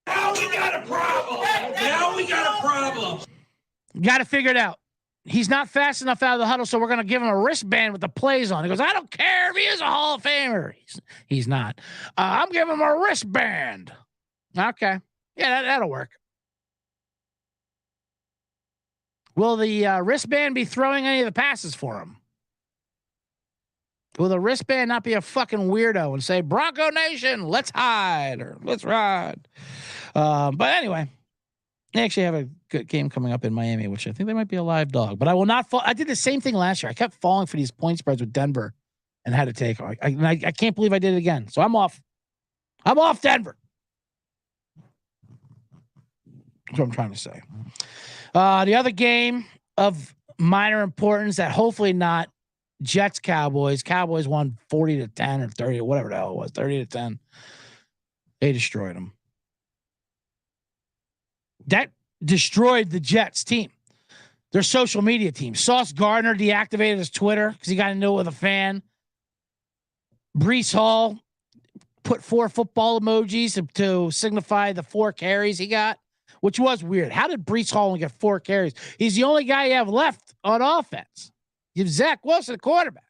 Now we got a problem. Now we got a problem.
Got to figure it out. He's not fast enough out of the huddle, so we're going to give him a wristband with the plays on. He goes, I don't care if he is a Hall of Famer. He's not. I'm giving him a wristband. Okay. Yeah, that'll work. Will the wristband be throwing any of the passes for him? Will the wristband not be a fucking weirdo and say, Bronco Nation, let's hide or let's ride? But anyway, they actually have a good game coming up in Miami, which I think they might be a live dog. But I will not fall. I did the same thing last year. I kept falling for these point spreads with Denver and had to take. I can't believe I did it again. So I'm off. I'm off Denver. That's what I'm trying to say. The other game of minor importance that hopefully not Jets Cowboys. Cowboys won 40-10 or 30 or whatever the hell it was, 30-10. They destroyed them. That destroyed the Jets team. Their social media team. Sauce Gardner deactivated his Twitter because he got into it with a fan. Breece Hall put 4 football emojis to signify the 4 carries he got, which was weird. How did Breece Hall only get 4 carries? He's the only guy you have left on offense. You have Zach Wilson, the quarterback.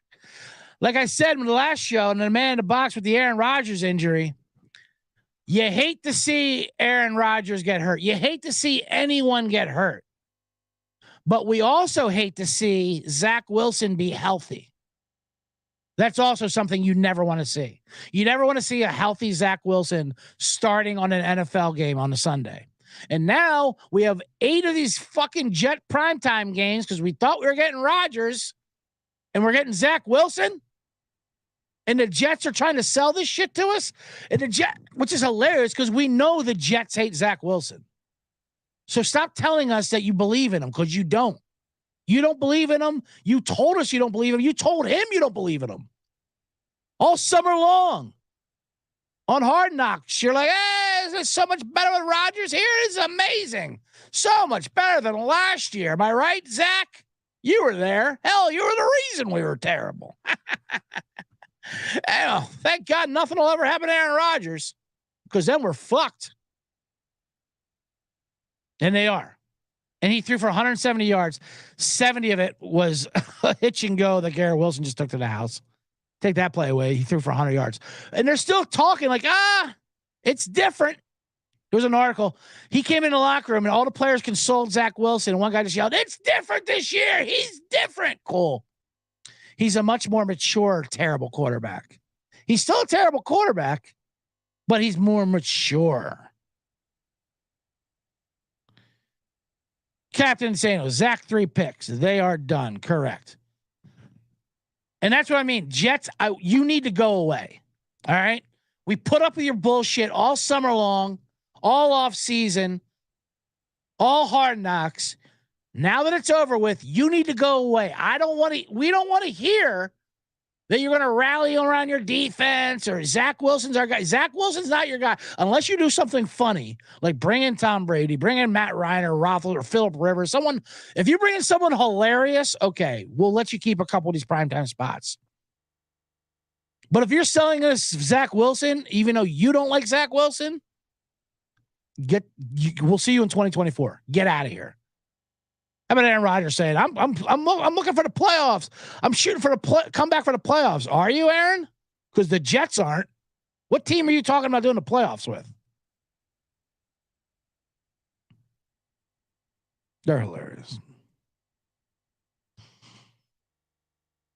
Like I said in the last show, and the man in the box with the Aaron Rodgers injury, you hate to see Aaron Rodgers get hurt. You hate to see anyone get hurt. But we also hate to see Zach Wilson be healthy. That's also something you never want to see. You never want to see a healthy Zach Wilson starting on an NFL game on a Sunday. And now we have 8 of these fucking Jet primetime games because we thought we were getting Rodgers and we're getting Zach Wilson. And the Jets are trying to sell this shit to us. And which is hilarious because we know the Jets hate Zach Wilson. So stop telling us that you believe in him because you don't. You don't believe in him. You told us you don't believe in him. You told him you don't believe in him. All summer long. On Hard Knocks, you're like, hey, it's so much better with Rodgers here. It's amazing. So much better than last year. Am I right, Zach? You were there. Hell, you were the reason we were terrible. Oh, thank God nothing will ever happen to Aaron Rodgers because then we're fucked. And they are. And he threw for 170 yards. 70 of it was a hitch and go that Garrett Wilson just took to the house. Take that play away. He threw for 100 yards. And they're still talking like, it's different. There was an article. He came in the locker room and all the players consoled Zach Wilson. And one guy just yelled, it's different this year. He's different. Cool. He's a much more mature, terrible quarterback. He's still a terrible quarterback, but he's more mature. Captain Insano, Zach 3 picks. They are done. Correct. And that's what I mean. Jets, you need to go away. All right. We put up with your bullshit all summer long, all off season, all Hard Knocks. Now that it's over with, you need to go away. We don't want to hear that you're going to rally around your defense or Zach Wilson's our guy. Zach Wilson's not your guy unless you do something funny, like bring in Tom Brady, bring in Matt Ryan or Roethlisberger or Phillip Rivers. If you bring in someone hilarious, okay, we'll let you keep a couple of these primetime spots. But if you're selling us Zach Wilson, even though you don't like Zach Wilson, we'll see you in 2024. Get out of here. How about Aaron Rodgers saying, I'm looking for the playoffs. I'm shooting for the comeback for the playoffs. Are you, Aaron? Because the Jets aren't. What team are you talking about doing the playoffs with? They're hilarious.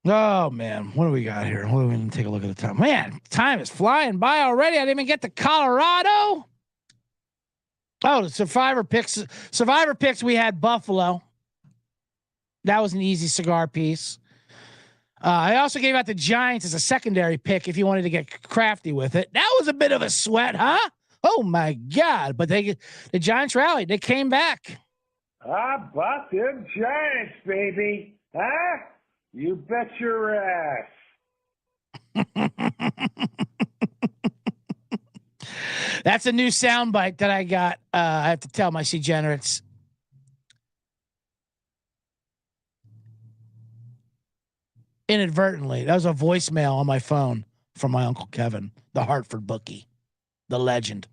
Oh, man. What do we got here? What do we need to take a look at the time? Man, time is flying by already. I didn't even get to Colorado. Oh, the Survivor picks. Survivor picks, we had Buffalo. That was an easy cigar piece. I also gave out the Giants as a secondary pick if you wanted to get crafty with it. That was a bit of a sweat, huh? Oh, my God. But the Giants rallied. They came back.
How about them Giants, baby? Huh? You bet your ass.
That's a new soundbite that I got. I have to tell my degenerates. Inadvertently, that was a voicemail on my phone from my Uncle Kevin, the Hartford bookie, the legend.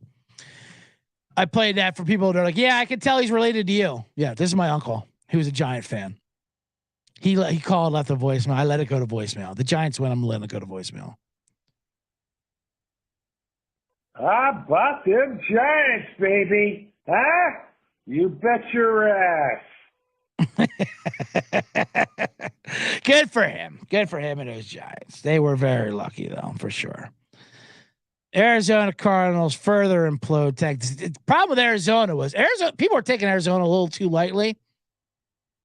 I played that for people that are like, yeah, I can tell he's related to you. Yeah, this is my uncle. He was a Giant fan. He called, left a voicemail. I let it go to voicemail. The Giants win. I'm letting it go to voicemail.
How about them Giants, baby? Huh? You bet your ass.
Good for him. Good for him and those Giants. They were very lucky, though, for sure. Arizona Cardinals further implode. The problem with Arizona was people were taking Arizona a little too lightly.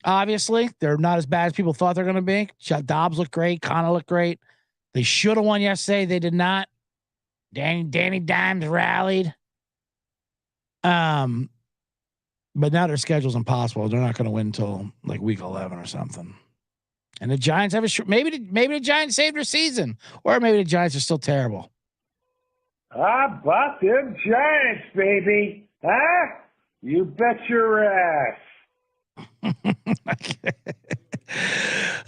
Obviously, they're not as bad as people thought they're going to be. Dobbs looked great. Connor looked great. They should have won yesterday. They did not. Danny Dimes rallied. But now their schedule's impossible. They're not going to win until like week 11 or something. And the Giants have maybe the Giants saved their season, or maybe the Giants are still terrible.
How about them Giants, baby? Huh? You bet your ass.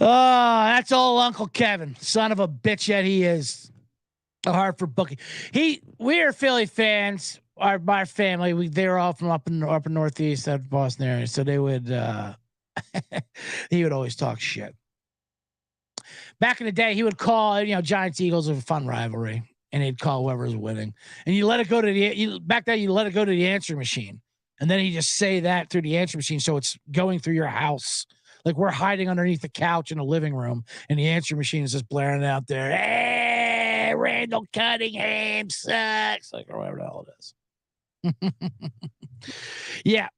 Oh, that's all Uncle Kevin, son of a bitch yet he is. A Hartford bookie. We are Philly fans. My family, they were all from up in Northeast, that Boston area. So they would, he would always talk shit. Back in the day, he would call, Giants Eagles was a fun rivalry, and he'd call whoever was winning. And you let it go to back then, you let it go to the answering machine. And then he just say that through the answering machine. So it's going through your house. Like we're hiding underneath the couch in the living room, and the answering machine is just blaring out there. Hey, Randall Cunningham sucks. Like, or whatever the hell it is. Yeah.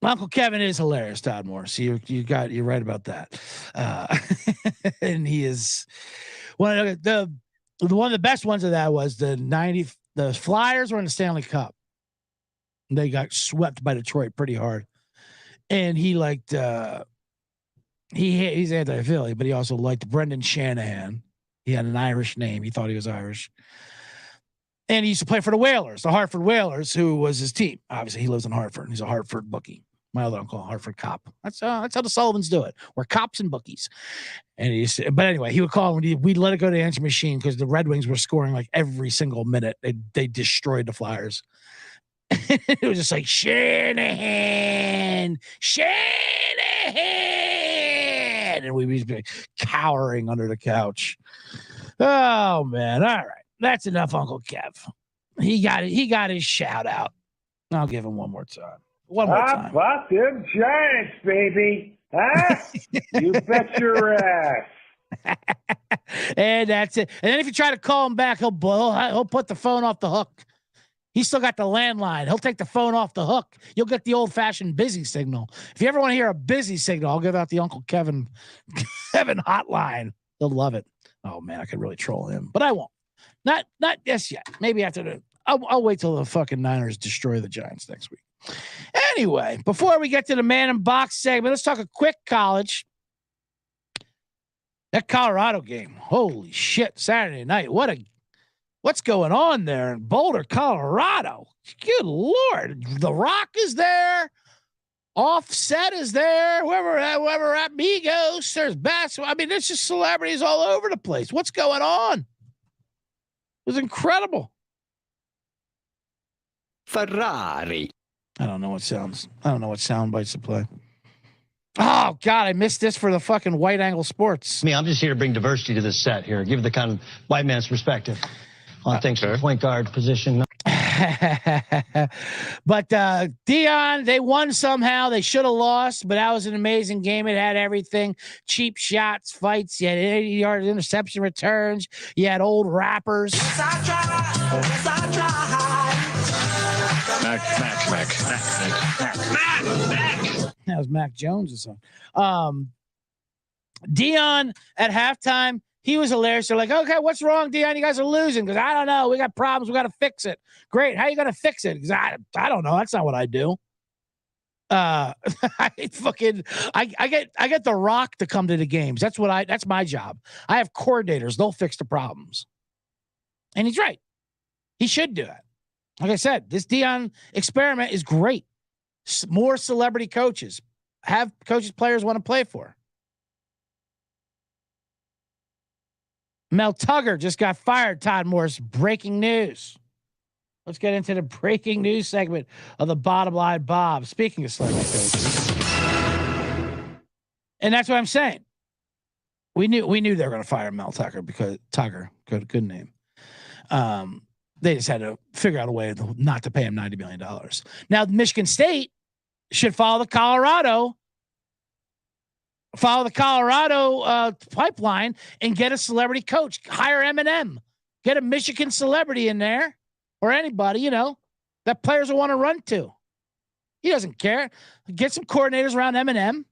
Uncle Kevin is hilarious, Todd Moore. So you're right about that. And he is one of the best ones of that was the Flyers were in the Stanley Cup. They got swept by Detroit pretty hard. And he liked he's anti-Philly, but he also liked Brendan Shanahan. He had an Irish name. He thought he was Irish. And he used to play for the Whalers, the Hartford Whalers, who was his team. Obviously, he lives in Hartford. He's a Hartford bookie. My other uncle, Hartford cop. That's how the Sullivans do it. We're cops and bookies. And but anyway, he would call when we'd let it go to the answer machine because the Red Wings were scoring like every single minute. They destroyed the Flyers. It was just like Shanahan, and we'd be cowering under the couch. Oh man! All right. That's enough, Uncle Kev. He got it. He got his shout out. I'll give him one more time.
How about them Giants, baby? Huh? You bet your ass.
And that's it. And then if you try to call him back, he'll put the phone off the hook. He's still got the landline. He'll take the phone off the hook. You'll get the old-fashioned busy signal. If you ever want to hear a busy signal, I'll give out the Uncle Kevin hotline. He'll love it. Oh man, I could really troll him, but I won't. Not just yet. Maybe after I'll wait till the fucking Niners destroy the Giants next week. Anyway, before we get to the man in box segment, let's talk a quick college. That Colorado game. Holy shit. Saturday night. What's going on there in Boulder, Colorado? Good Lord. The Rock is there. Offset is there. Whoever at Migos, there's basketball. I mean, there's just celebrities all over the place. What's going on? It was incredible.
Ferrari.
I don't know what sound bites to play. Oh God, I missed this for the fucking White Angle Sports.
I'm just here to bring diversity to this set here. Give the kind of white man's perspective on things from the point guard position.
But Dion, they won somehow. They should have lost, but that was an amazing game. It had everything: cheap shots, fights. You had 80-yard interception returns. You had old rappers. That was Mac Jones' song. Dion at halftime, he was hilarious. They're like, okay, what's wrong, Dion? You guys are losing. Because I don't know. We got problems. We got to fix it. Great. How you going to fix it? Because I don't know. That's not what I do. I get The Rock to come to the games. That's my job. I have coordinators. They'll fix the problems. And he's right. He should do it. Like I said, this Dion experiment is great. More celebrity coaches. Have coaches players want to play for. Mel Tugger just got fired, Todd Morris. Breaking news. Let's get into the breaking news segment of the Bottom Line Bob. Speaking of celebrity coaches. And that's what I'm saying. We knew they were going to fire Mel Tugger because Tugger, good name. They just had to figure out a way not to pay him $90 million. Now, Michigan State should follow the Colorado pipeline and get a celebrity coach. Hire MNF. Get a Michigan celebrity in there or anybody, that players will want to run to. He doesn't care. Get some coordinators around MNF.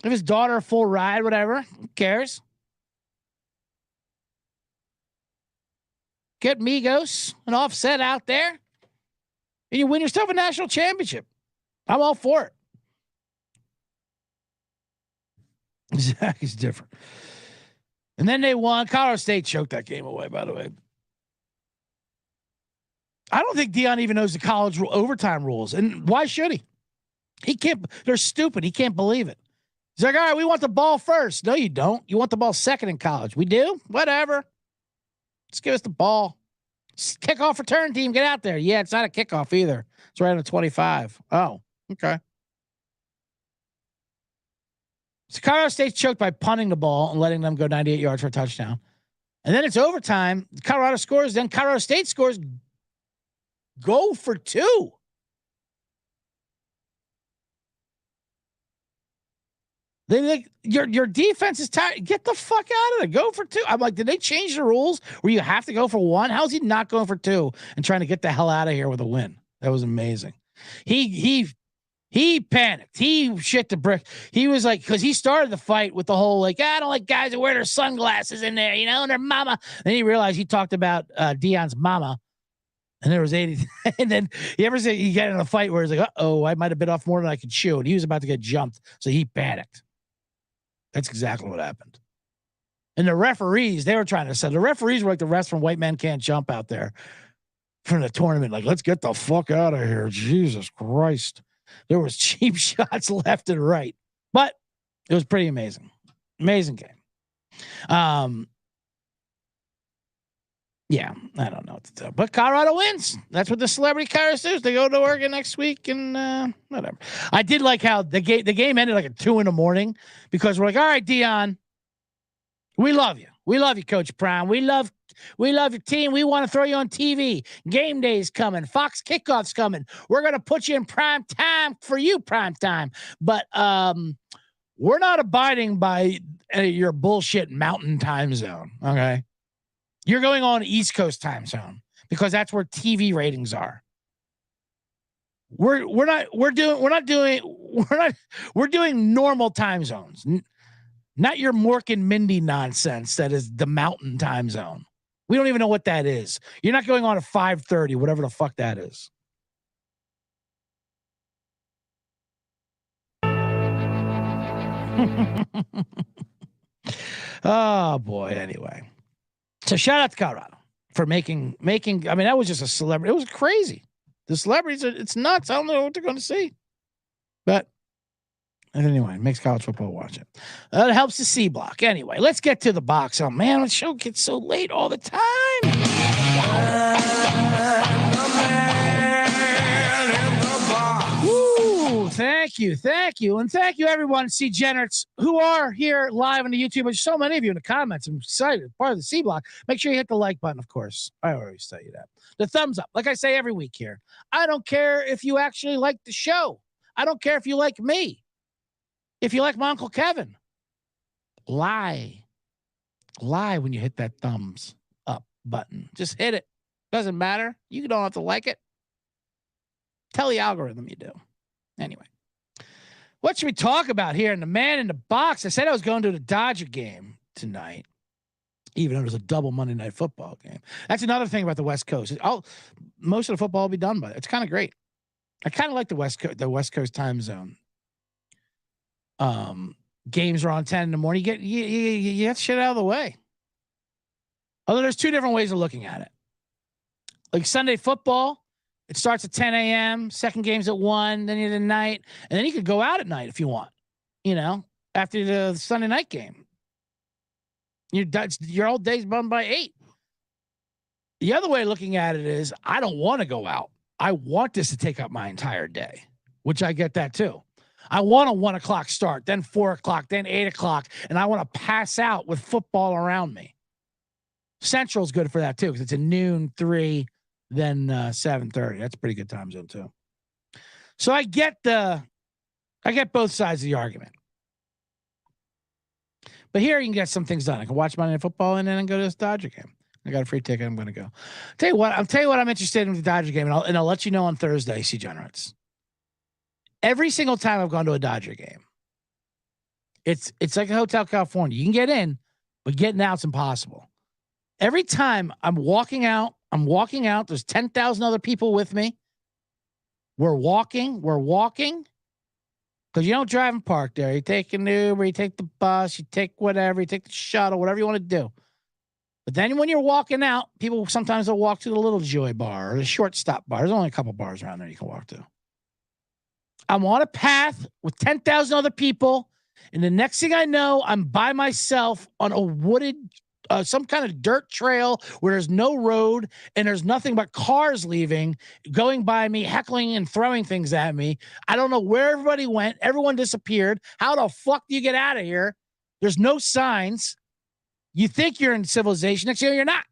Give his daughter a full ride, whatever. Who cares? Get Migos and Offset out there, and you win yourself a national championship. I'm all for it. Zach is different. And then they won. Colorado State choked that game away, by the way. I don't think Dion even knows the college overtime rules. And why should he? He can't. They're stupid. He can't believe it. He's like, all right, we want the ball first. No, you don't. You want the ball second in college. We do? Whatever. Just give us the ball. Kickoff return team, get out there. Yeah, it's not a kickoff either. It's right on the 25. Oh, okay. So Colorado State's choked by punting the ball and letting them go 98 yards for a touchdown. And then it's overtime. Colorado scores. Then Colorado State scores. Go for two. They like your defense is tired. Get the fuck out of there. Go for two. I'm like, did they change the rules where you have to go for one? How's he not going for two and trying to get the hell out of here with a win? That was amazing. He panicked. He shit the brick. He was like, because he started the fight with the whole like, I don't like guys that wear their sunglasses in there, and their mama. Then he realized he talked about Dion's mama. And there was 80. And then you ever say you get in a fight where he's like, I might have bit off more than I could chew. And he was about to get jumped. So he panicked. That's exactly what happened. And the referees, they were trying to say, the referees were like the refs from White Men Can't Jump out there from the tournament. Like, let's get the fuck out of here. Jesus Christ. There was cheap shots left and right. But it was pretty amazing. Amazing game. Yeah, I don't know what to tell. But Colorado wins. That's what the celebrity Kairos do. They go to Oregon next week and whatever. I did like how the game ended like at 2 a.m. because we're like, all right, Dion, we love you. We love you, Coach Prime. We love your team. We want to throw you on TV. Game day's coming. Fox kickoff's coming. We're gonna put you in prime time for you, prime time. But we're not abiding by your bullshit mountain time zone. Okay. You're going on East Coast time zone because that's where TV ratings are. We're doing normal time zones, not your Mork and Mindy nonsense that is the mountain time zone. We don't even know what that is. You're not going on at 5:30, whatever the fuck that is. Oh boy. Anyway. So shout out to Colorado for making. I mean, that was just a celebrity. It was crazy. The celebrities, it's nuts. I don't know what they're going to see. But anyway, it makes college football watch it. It helps the C block. Anyway, let's get to the box. Oh, man, the show gets so late all the time. Woo, thank Thank you. And thank you, everyone, C-Generates, who are here live on the YouTube. There's so many of you in the comments. I'm excited. Part of the C Block. Make sure you hit the like button, of course. I always tell you that. The thumbs up. Like I say every week here. I don't care if you actually like the show. I don't care if you like me. If you like my Uncle Kevin. Lie when you hit that thumbs up button. Just hit it. Doesn't matter. You don't have to like it. Tell the algorithm you do. Anyway. What should we talk about here in the man in the box? I said I was going to the Dodger game tonight, even though there's a double Monday Night Football game. That's another thing about the West Coast. Most of the football will be done by it. It's kind of great. I kind of like the West Coast time zone. Games are on 10 in the morning. You get shit out of the way. Although there's two different ways of looking at it. Like Sunday football, it starts at 10 a.m. Second game's at 1. Then you have the night, and then you could go out at night if you want. After the Sunday night game, your whole day's done by 8. The other way of looking at it is, I don't want to go out. I want this to take up my entire day, which I get that too. I want a 1 o'clock start, then 4 o'clock, then 8 o'clock, and I want to pass out with football around me. Central's good for that too, because it's a noon, 3, then 7:30. That's a pretty good time zone too. So I get both sides of the argument. But here you can get some things done. I can watch Monday Night Football and then go to this Dodger game. I got a free ticket. I'm going to go. Tell you what I'm interested in with the Dodger game, and I'll let you know on Thursday, C-Generates. Every single time I've gone to a Dodger game, it's like a Hotel California. You can get in, but getting out's impossible. Every time I'm walking out. There's 10,000 other people with me. We're walking. Because you don't drive and park there. You take an Uber, you take the bus, you take whatever, you take the shuttle, whatever you want to do. But then when you're walking out, people sometimes will walk to the Little Joy bar or the Shortstop bar. There's only a couple bars around there you can walk to. I'm on a path with 10,000 other people, and the next thing I know, I'm by myself on a wooded, some kind of dirt trail where there's no road and there's nothing but cars leaving, going by me, heckling and throwing things at me. I don't know where everybody went. Everyone disappeared. How the fuck do you get out of here? There's no signs. You think you're in civilization. Next thing you know, you're not.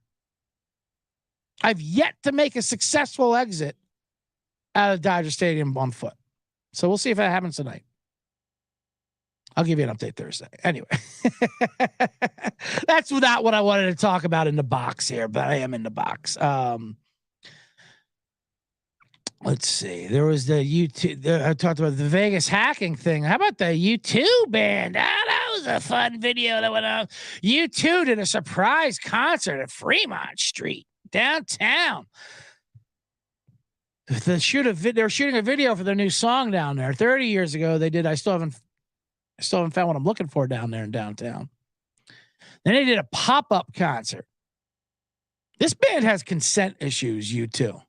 I've yet to make a successful exit out of Dodger Stadium on foot. So we'll see if that happens tonight. I'll give you an update Thursday. Anyway, that's not what I wanted to talk about in the box here, but I am in the box. Let's see. There was the YouTube. I talked about the Vegas hacking thing. How about the U2 band? That was a fun video that went out. U2 did a surprise concert at Fremont Street downtown. They were shooting a video for their new song down there. 30 years ago, they did. I still haven't found what I'm looking for down there in downtown. Then they did a pop-up concert. This band has consent issues, U2.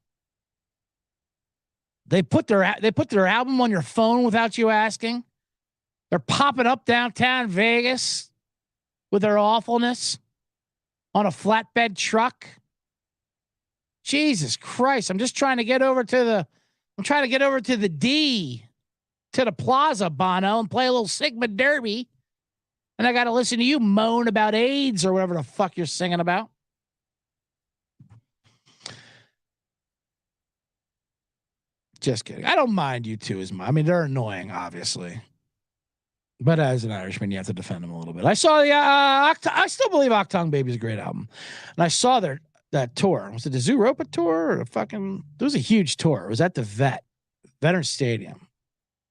They put their album on your phone without you asking. They're popping up downtown Vegas with their awfulness on a flatbed truck. Jesus Christ. I'm trying to get over to the D, to the Plaza, Bono, and play a little Sigma Derby. And I got to listen to you moan about AIDS or whatever the fuck you're singing about. Just kidding. I don't mind U2 as much. I mean, they're annoying, obviously. But as an Irishman, you have to defend them a little bit. I saw I still believe Octung Baby is a great album. And I saw that tour. Was it the Zooropa tour or it was a huge tour. It was at the Veteran Stadium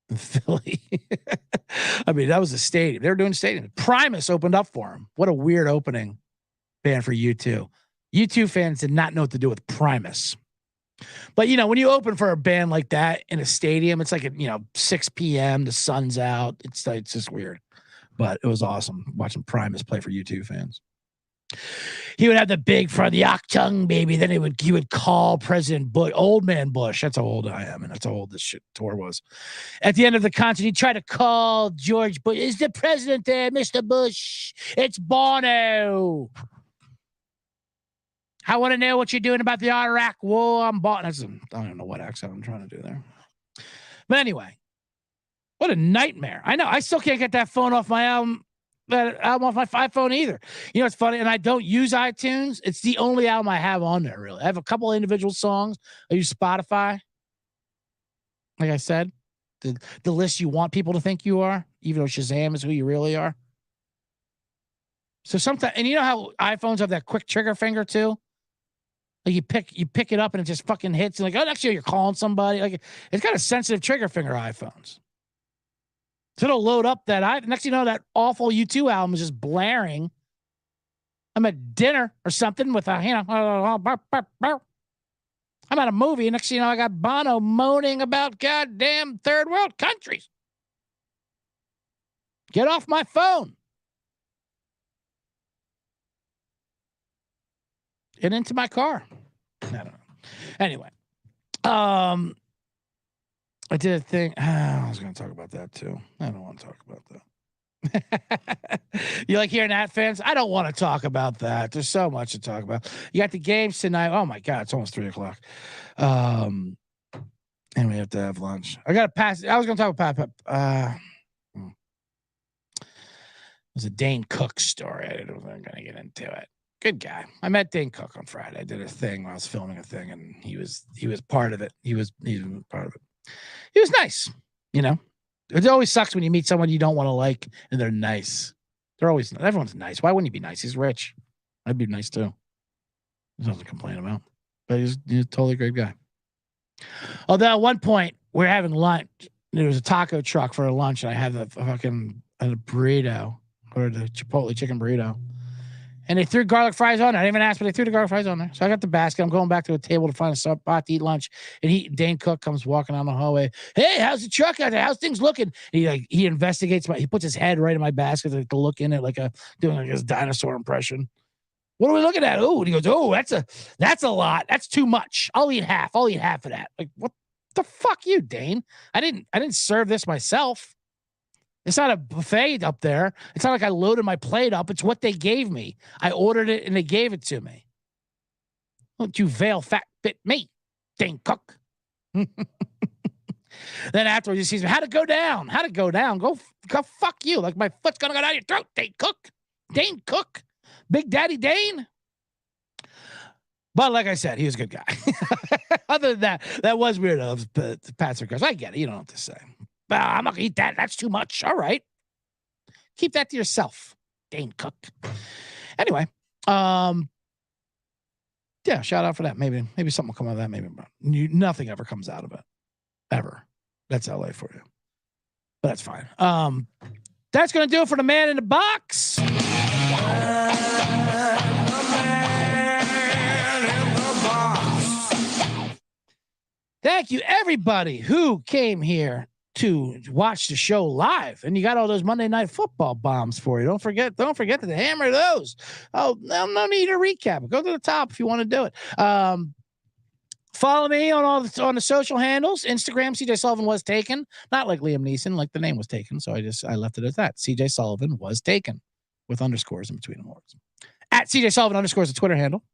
in Philly. I mean, that was a stadium. They were doing stadium. Primus opened up for him. What a weird opening band for U2. U2 fans did not know what to do with Primus. But, when you open for a band like that in a stadium, it's like, 6 p.m., the sun's out. It's just weird. But it was awesome watching Primus play for U2 fans. He would have the big front, the Octung Baby. Then he would call President Bush, Old Man Bush. That's how old I am, and that's how old this shit tour was. At the end of the concert, he tried to call George Bush. Is the president there, Mr. Bush? It's Bono. I want to know what you're doing about the Iraq war. I don't know what accent I'm trying to do there. But anyway, What a nightmare. I know. I still can't get that phone off my album. That album off my iPhone either. You know, it's funny, and I don't use iTunes. It's the only album I have on there, really. I have a couple of individual songs. I use Spotify. Like I said, the list you want people to think you are, even though Shazam is who you really are. So sometimes, and you know how iPhones have that quick trigger finger too? Like you pick it up and it just fucking hits, and like, oh, next year you're calling somebody. Like it's got a sensitive trigger finger, iPhones. So it'll load up that next thing you know, that awful U2 album is just blaring. I'm at dinner or something with a, I'm at a movie. Next thing you know, I got Bono moaning about goddamn third world countries. Get off my phone. Get into my car. I don't know. Anyway. I did a thing. I was going to talk about that too. I don't want to talk about that. You like hearing that, fans? I don't want to talk about that. There's so much to talk about. You got the games tonight. Oh my God, it's almost 3:00. And we have to have lunch. I got to pass. I was going to talk about it was a Dane Cook story. I wasn't going to get into it. Good guy. I met Dane Cook on Friday. I did a thing when I was filming a thing, and he was part of it. He was part of it. He was nice, you know. It always sucks when you meet someone you don't want to like, and they're nice. Everyone's nice. Why wouldn't he be nice? He's rich. I'd be nice too. There's nothing to complain about. But he's a totally great guy. Although at one point we're having lunch. There was a taco truck for a lunch, and I had a burrito or the Chipotle chicken burrito. And they threw garlic fries on there. I didn't even ask, but they threw the garlic fries on there. So I got the basket. I'm going back to a table to find a spot to eat lunch. And Dane Cook comes walking down the hallway. Hey, how's the truck out there? How's things looking? And he investigates he puts his head right in my basket to look in it doing his dinosaur impression. What are we looking at? Oh, and he goes, oh, that's a lot. That's too much. I'll eat half of that. Like, what the fuck, you, Dane? I didn't serve this myself. It's not a buffet up there. It's not like I loaded my plate up. It's what they gave me. I ordered it and they gave it to me. Don't you veil fat bit me, Dane Cook. Then afterwards he sees me. How'd it go down? Go fuck you. Like my foot's gonna go down your throat, Dane Cook. Dane Cook. Big Daddy Dane. But like I said, he was a good guy. Other than that was weird of the Pats or Cars. I get it. You don't know what to say. But I'm not going to eat that. That's too much. All right. Keep that to yourself, Dane Cook. Anyway, yeah, shout out for that. Maybe something will come out of that. Maybe nothing ever comes out of it. Ever. That's LA for you. But that's fine. That's going to do it for the man in the box. Thank you, everybody who came here to watch the show live, and you got all those Monday Night Football bombs for you. Don't forget to hammer those. Oh, no need to recap. Go to the top if you want to do it. Follow me on the social handles. Instagram, CJ Sullivan was taken, not like Liam Neeson, like the name was taken. So I left it at that. CJ Sullivan was taken with underscores in between the words. At CJ Sullivan underscores the Twitter handle.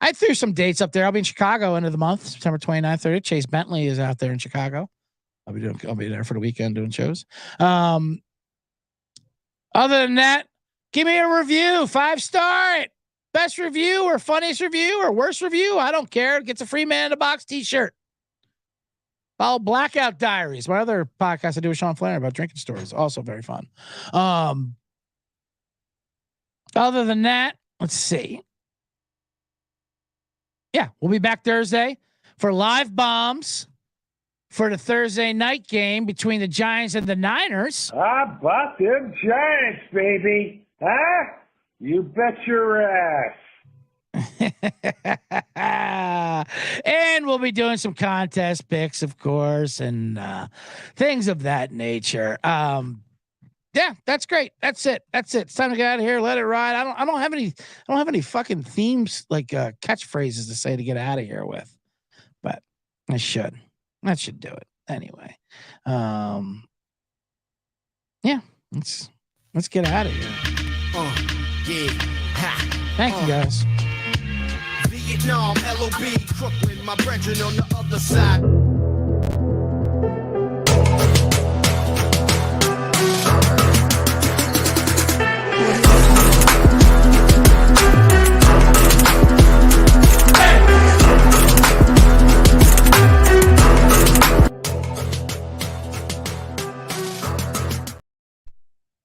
I threw some dates up there. I'll be in Chicago end of the month, September 29th, 30th. Chase Bentley is out there in Chicago. I'll be there for the weekend doing shows. Other than that, give me a review, 5-star it. Best review or funniest review or worst review. I don't care. It gets a free Man in the Box t-shirt. Follow Blackout Diaries, my other podcast I do with Sean Flannery about drinking stories. Also very fun. Other than that, let's see. Yeah, we'll be back Thursday for live bombs for the Thursday night game between the Giants and the Niners.
How about them Giants, baby? Huh? You bet your ass.
And we'll be doing some contest picks, of course, and things of that nature. Yeah, that's great. That's it. It's time to get out of here. Let it ride. I don't have any fucking themes like catchphrases to say to get out of here with, but I should. That should do it anyway. Yeah, let's get out of here.
Yeah. Ha.
Thank you guys.
Vietnam, LOB, Brooklyn, my brethren on the other side.